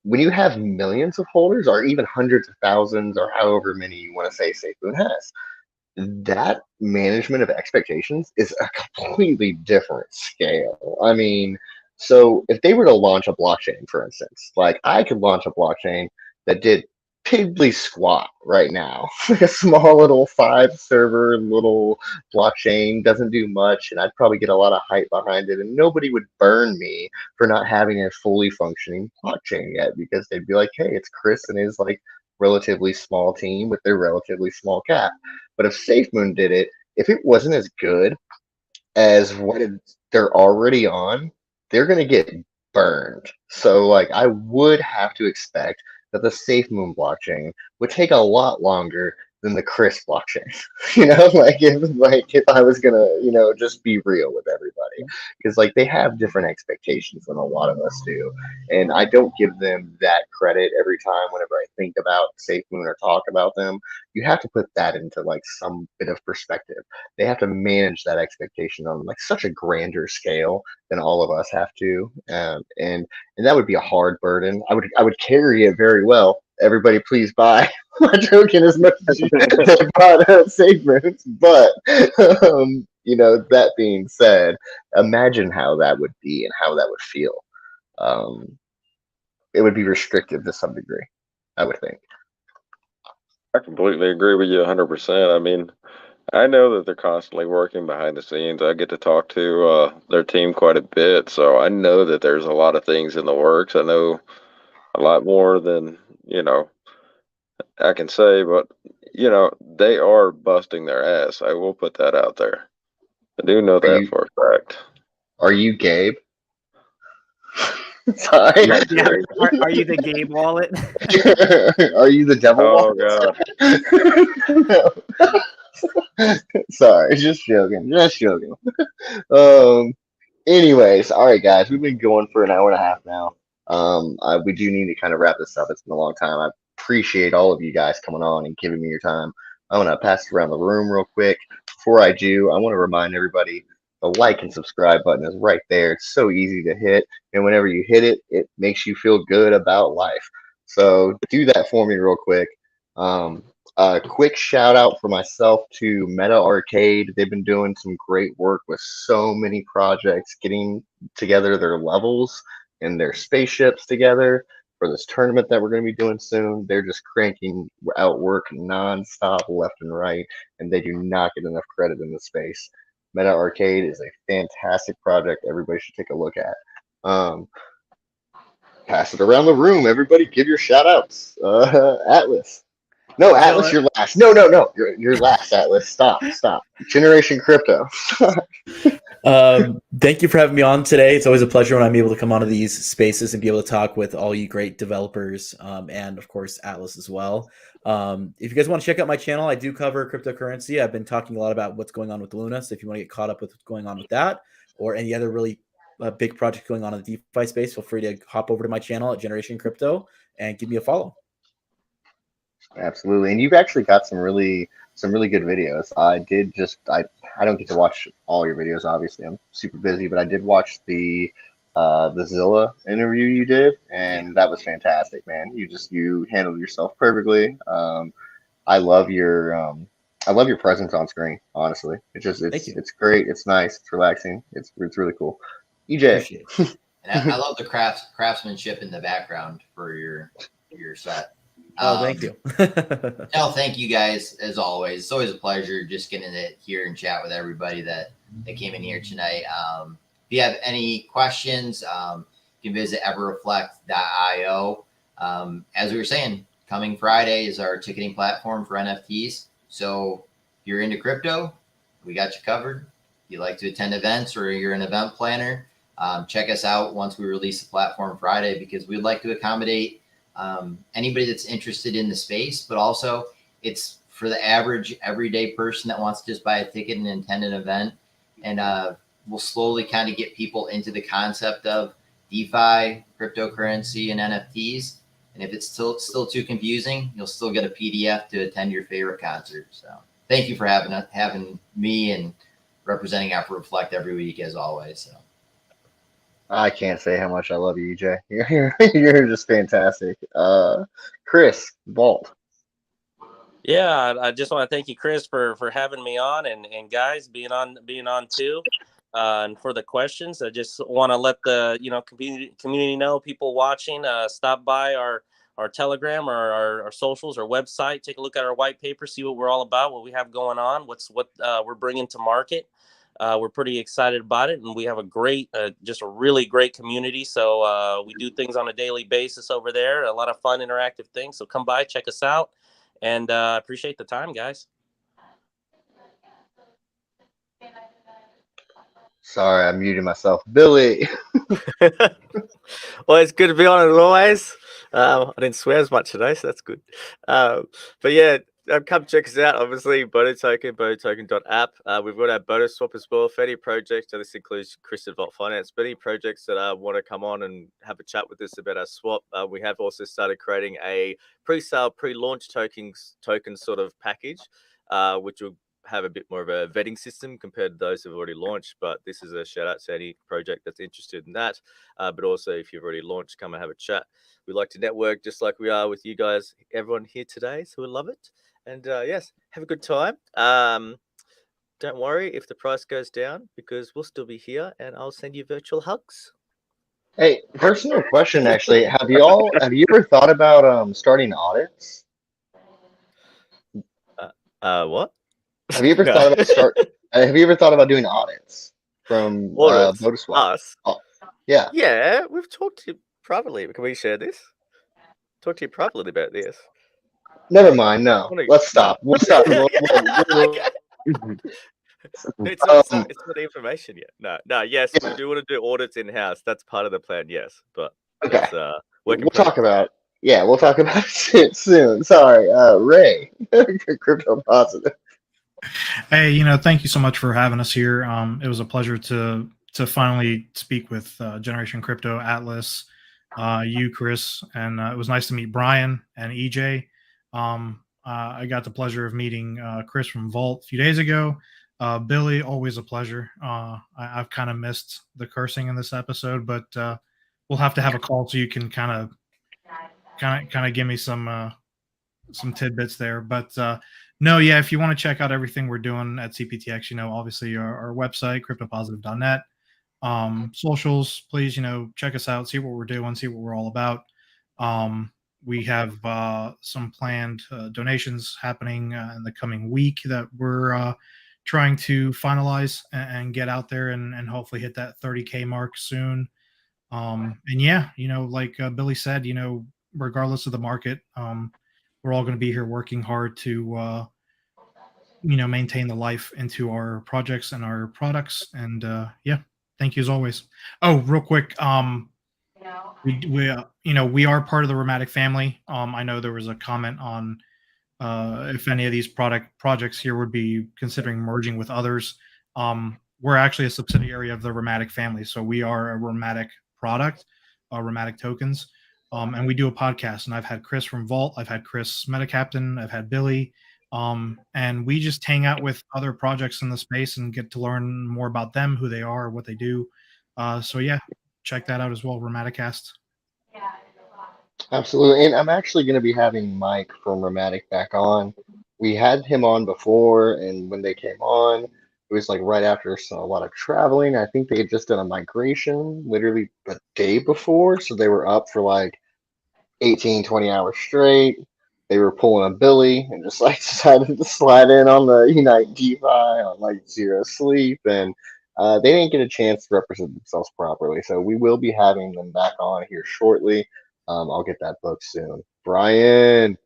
When you have millions of holders or even hundreds of thousands or however many you want to say SafeMoon has, that management of expectations is a completely different scale. I mean, so if they were to launch a blockchain, for instance, like I could launch a blockchain that did piddly squat right now, like a small little 5-server little blockchain, doesn't do much, and I'd probably get a lot of hype behind it, and nobody would burn me for not having a fully functioning blockchain yet, because they'd be like, hey, it's Chris and his like relatively small team with their relatively small cap. But if SafeMoon did it, if it wasn't as good as what they're already on, they're going to get burned. So, like, I would have to expect that the SafeMoon blockchain would take a lot longer than the Chris blockchain. If I was gonna, just be real with everybody, because like they have different expectations than a lot of us do, and I don't give them that credit every time whenever I think about SafeMoon or talk about them. You have to put that into like some bit of perspective. They have to manage that expectation on like such a grander scale than all of us have to, and that would be a hard burden. I would carry it very well. Everybody, please buy my token as much as you bought SafeMoons. But that being said, imagine how that would be and how that would feel. It would be restrictive to some degree, I would think. I completely agree with you 100%. I mean, I know that they're constantly working behind the scenes. I get to talk to their team quite a bit, so I know that there's a lot of things in the works. I know a lot more than, I can say, but, they are busting their ass. I will put that out there. I do know that for a fact. Are you Gabe? Sorry. Yeah, are you the Gabe wallet? Are you the devil wallet? God. Sorry, just joking. Anyways, all right, guys, we've been going for an hour and a half now. We do need to kind of wrap this up. It's been a long time. I appreciate all of you guys coming on and giving me your time. I want to pass it around the room real quick. Before I do, I want to remind everybody the like and subscribe button is right there. It's so easy to hit, and whenever you hit it, it makes you feel good about life. So do that for me real quick. A quick shout out for myself to Meta Arcade. They've been doing some great work with so many projects, getting together their levels and their spaceships together for this tournament that we're going to be doing soon. They're just cranking out work nonstop, left and right, and they do not get enough credit in the space. Meta Arcade is a fantastic project. Everybody should take a look at. Pass it around the room. Everybody give your shout outs. Atlas. No, Atlas, you're last. No. You're last, Atlas. Stop. Generation Crypto. Thank you for having me on today. It's always a pleasure when I'm able to come onto these spaces and be able to talk with all you great developers, and of course Atlas as well. If you guys want to check out my channel, I do cover cryptocurrency. I've been talking a lot about what's going on with Luna. So if you want to get caught up with what's going on with that or any other really big project going on in the DeFi space, feel free to hop over to my channel at Generation Crypto and give me a follow. Absolutely, and you've actually got some really good videos. I don't get to watch all your videos, obviously. I'm super busy, but I did watch the Zilla interview you did, and that was fantastic, man. You handled yourself perfectly. I love your presence on screen. Honestly, it's great. It's nice. It's relaxing. It's really cool. EJ, and I love the craftsmanship in the background for your set. Oh, thank you. Thank you guys as always. It's always a pleasure just getting to hear and chat with everybody that came in here tonight. If you have any questions, you can visit everreflect.io. As we were saying, coming Friday is our ticketing platform for NFTs. So if you're into crypto, we got you covered. If you like to attend events or you're an event planner, check us out once we release the platform Friday, because we'd like to accommodate anybody that's interested in the space, but also it's for the average everyday person that wants to just buy a ticket and attend an event. And we'll slowly kind of get people into the concept of DeFi, cryptocurrency, and NFTs. And if it's still too confusing, you'll still get a PDF to attend your favorite concert. So thank you for having me and representing Afro Reflect every week, as always. So I can't say how much I love you, EJ. You're just fantastic. Chris, Vault. Yeah, I just want to thank you, Chris, for having me on, and guys being on too. And for the questions, I just want to let the community know, people watching, stop by our Telegram or our socials or website, take a look at our white paper, see what we're all about, what we have going on, what we're bringing to market. We're pretty excited about it, and we have a great, just a really great community. So we do things on a daily basis over there, a lot of fun, interactive things. So come by, check us out, and appreciate the time, guys. Sorry, I muted myself. Billy. Well, it's good to be on as always. I didn't swear as much today, so that's good. But yeah, come check us out. Obviously, Bodo Token, bodotoken.app. We've got our Bodo Swap as well for any project. So this includes Chris at Vault Finance. But any projects that want to come on and have a chat with us about our swap, we have also started creating a pre-sale, pre-launch token sort of package, which will have a bit more of a vetting system compared to those who've already launched. But this is a shout out to any project that's interested in that. But also, if you've already launched, come and have a chat. We like to network just like we are with you guys, everyone here today. So we love it. And yes, have a good time. Don't worry if the price goes down, because we'll still be here and I'll send you virtual hugs. Hey, personal question actually. Have you ever thought about starting audits? What? Have you ever thought about have you ever thought about doing audits from Bodo Swap? Us? Oh, yeah. Yeah, we've talked to you privately. Can we share this? Talk to you privately about this. Never mind. No, let's stop. We'll stop. It's not information yet. No. Yes, we do want to do audits in house. That's part of the plan. Yes, but okay. We'll talk about. Yeah, we'll talk about it soon. Sorry, Ray, Crypto Positive. Hey, thank you so much for having us here. It was a pleasure to finally speak with Generation Crypto, Atlas, you, Chris, and it was nice to meet Brian and EJ. I got the pleasure of meeting Chris from Vault a few days ago. Billy, always a pleasure. I've kind of missed the cursing in this episode, but we'll have to have a call so you can kind of give me some tidbits there. But no, yeah, if you want to check out everything we're doing at CPTX, obviously our website, cryptopositive.net, socials, please, check us out, see what we're doing, see what we're all about. We have some planned donations happening in the coming week that we're trying to finalize and get out there and hopefully hit that 30K mark soon. And yeah, like Billy said, regardless of the market, we're all going to be here working hard to, maintain the life into our projects and our products. And yeah, thank you as always. Oh, real quick. We are part of the Rhematic family. I know there was a comment on if any of these projects here would be considering merging with others. We're actually a subsidiary of the Rhematic family, so we are a Rhematic product, Rhematic tokens, and we do a podcast. And I've had Chris from Vault, I've had Chris MetaCaptain, I've had Billy, and we just hang out with other projects in the space and get to learn more about them, who they are, what they do. So yeah, check that out as well, Rhematicast. Absolutely. And I'm actually going to be having Mike from Rhematic back on. We had him on before, and when they came on, it was like right after a lot of traveling. I think they had just done a migration literally a day before. So they were up for like 18, 20 hours straight. They were pulling a Billy and just like decided to slide in on the UniteDeFi on like zero sleep. And they didn't get a chance to represent themselves properly. So we will be having them back on here shortly. I'll get that book soon. Brian.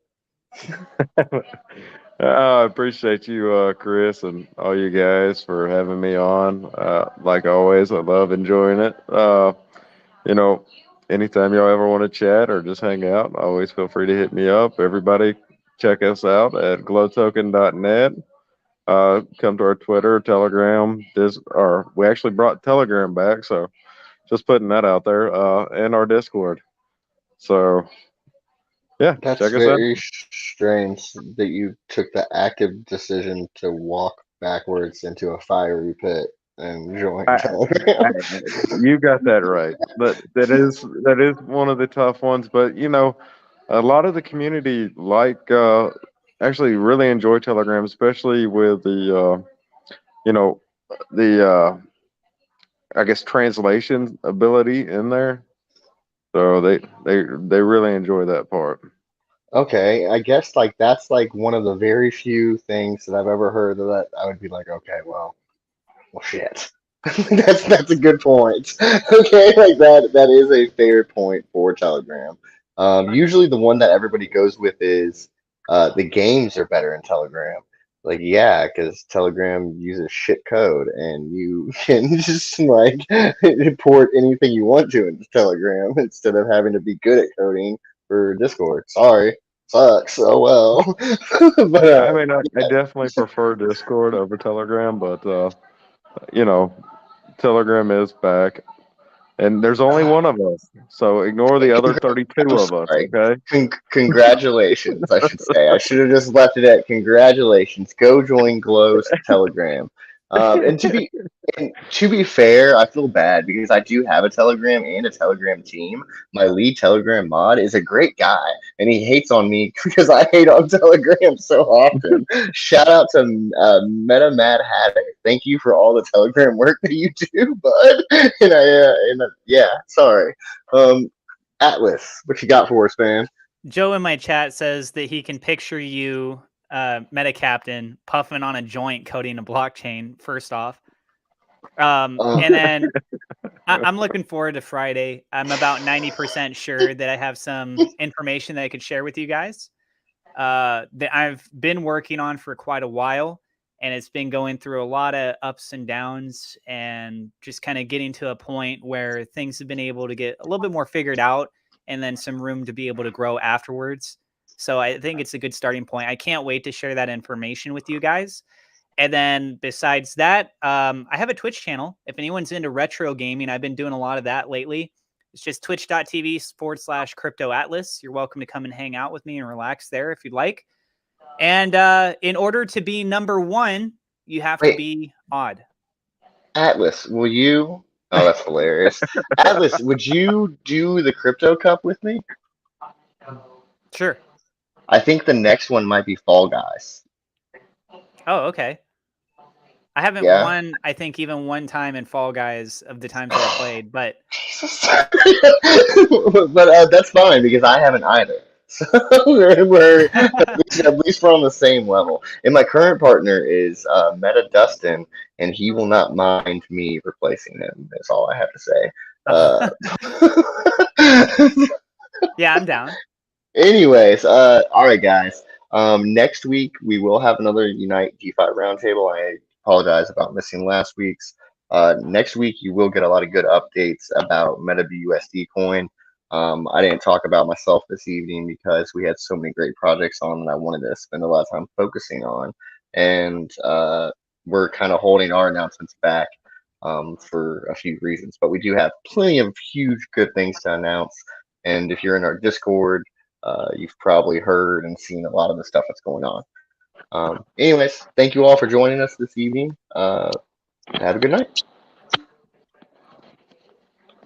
I appreciate you, Chris, and all you guys for having me on. Like always, I love enjoying it. You know, anytime y'all ever want to chat or just hang out, always feel free to hit me up. Everybody, check us out at glowtoken.net. Come to our Twitter, Telegram. Or we actually brought Telegram back, so just putting that out there. And our Discord. So yeah, That's check us out. very strange that you took the active decision to walk backwards into a fiery pit and join Telegram. You got that right. But that is one of the tough ones. But a lot of the community actually really enjoy Telegram, especially with the the I guess translation ability in there. So they really enjoy that part. Okay, I guess like that's like one of the very few things that I've ever heard that I would be like, okay, well shit. That's a good point. Okay, like that is a fair point for Telegram. Usually the one that everybody goes with is the games are better in Telegram. Like, yeah, because Telegram uses shit code and you can just like import anything you want to into Telegram instead of having to be good at coding for Discord. Sorry. Sucks. Oh well. But I mean, I definitely prefer Discord over Telegram, but Telegram is back, and there's only one of us, so ignore the other 32 of us. Sorry. Okay. Congratulations, I should say. I should have just left it at congratulations. Go join Glow's Telegram. And to be fair, I feel bad because I do have a Telegram and a Telegram team. My lead Telegram mod is a great guy, and he hates on me because I hate on Telegram so often. Shout out to Meta Mad Hatter. Thank you for all the Telegram work that you do, bud. And yeah, sorry. Atlas, what you got for us, man? Joe in my chat says that he can picture you, MetaCaptain, puffing on a joint coding a blockchain, first off. And then I'm looking forward to Friday. I'm about 90% sure that I have some information that I could share with you guys that I've been working on for quite a while. And it's been going through a lot of ups and downs and just kind of getting to a point where things have been able to get a little bit more figured out and then some room to be able to grow afterwards. So I think it's a good starting point. I can't wait to share that information with you guys. And then besides that, I have a Twitch channel. If anyone's into retro gaming, I've been doing a lot of that lately. It's just twitch.tv/CryptoAtlas. You're welcome to come and hang out with me and relax there if you'd like. And in order to be number one, you have to be odd. Atlas, will you? Oh, that's hilarious. Atlas, would you do the Crypto Cup with me? Sure. I think the next one might be Fall Guys. Oh, okay. I haven't won, I think, even one time in Fall Guys of the times that I played, but but that's fine because I haven't either. So we're at least we're on the same level. And my current partner is Meta Dustin, and he will not mind me replacing him. That's all I have to say. Yeah, I'm down. Anyways, all right, guys. Next week we will have another Unite DeFi Roundtable. I apologize about missing last week's. Next week you will get a lot of good updates about MetaBUSD coin. I didn't talk about myself this evening because we had so many great projects on and I wanted to spend a lot of time focusing on. And we're kind of holding our announcements back for a few reasons. But we do have plenty of huge good things to announce. And if you're in our Discord, you've probably heard and seen a lot of the stuff that's going on. Anyways, thank you all for joining us this evening. Have a good night.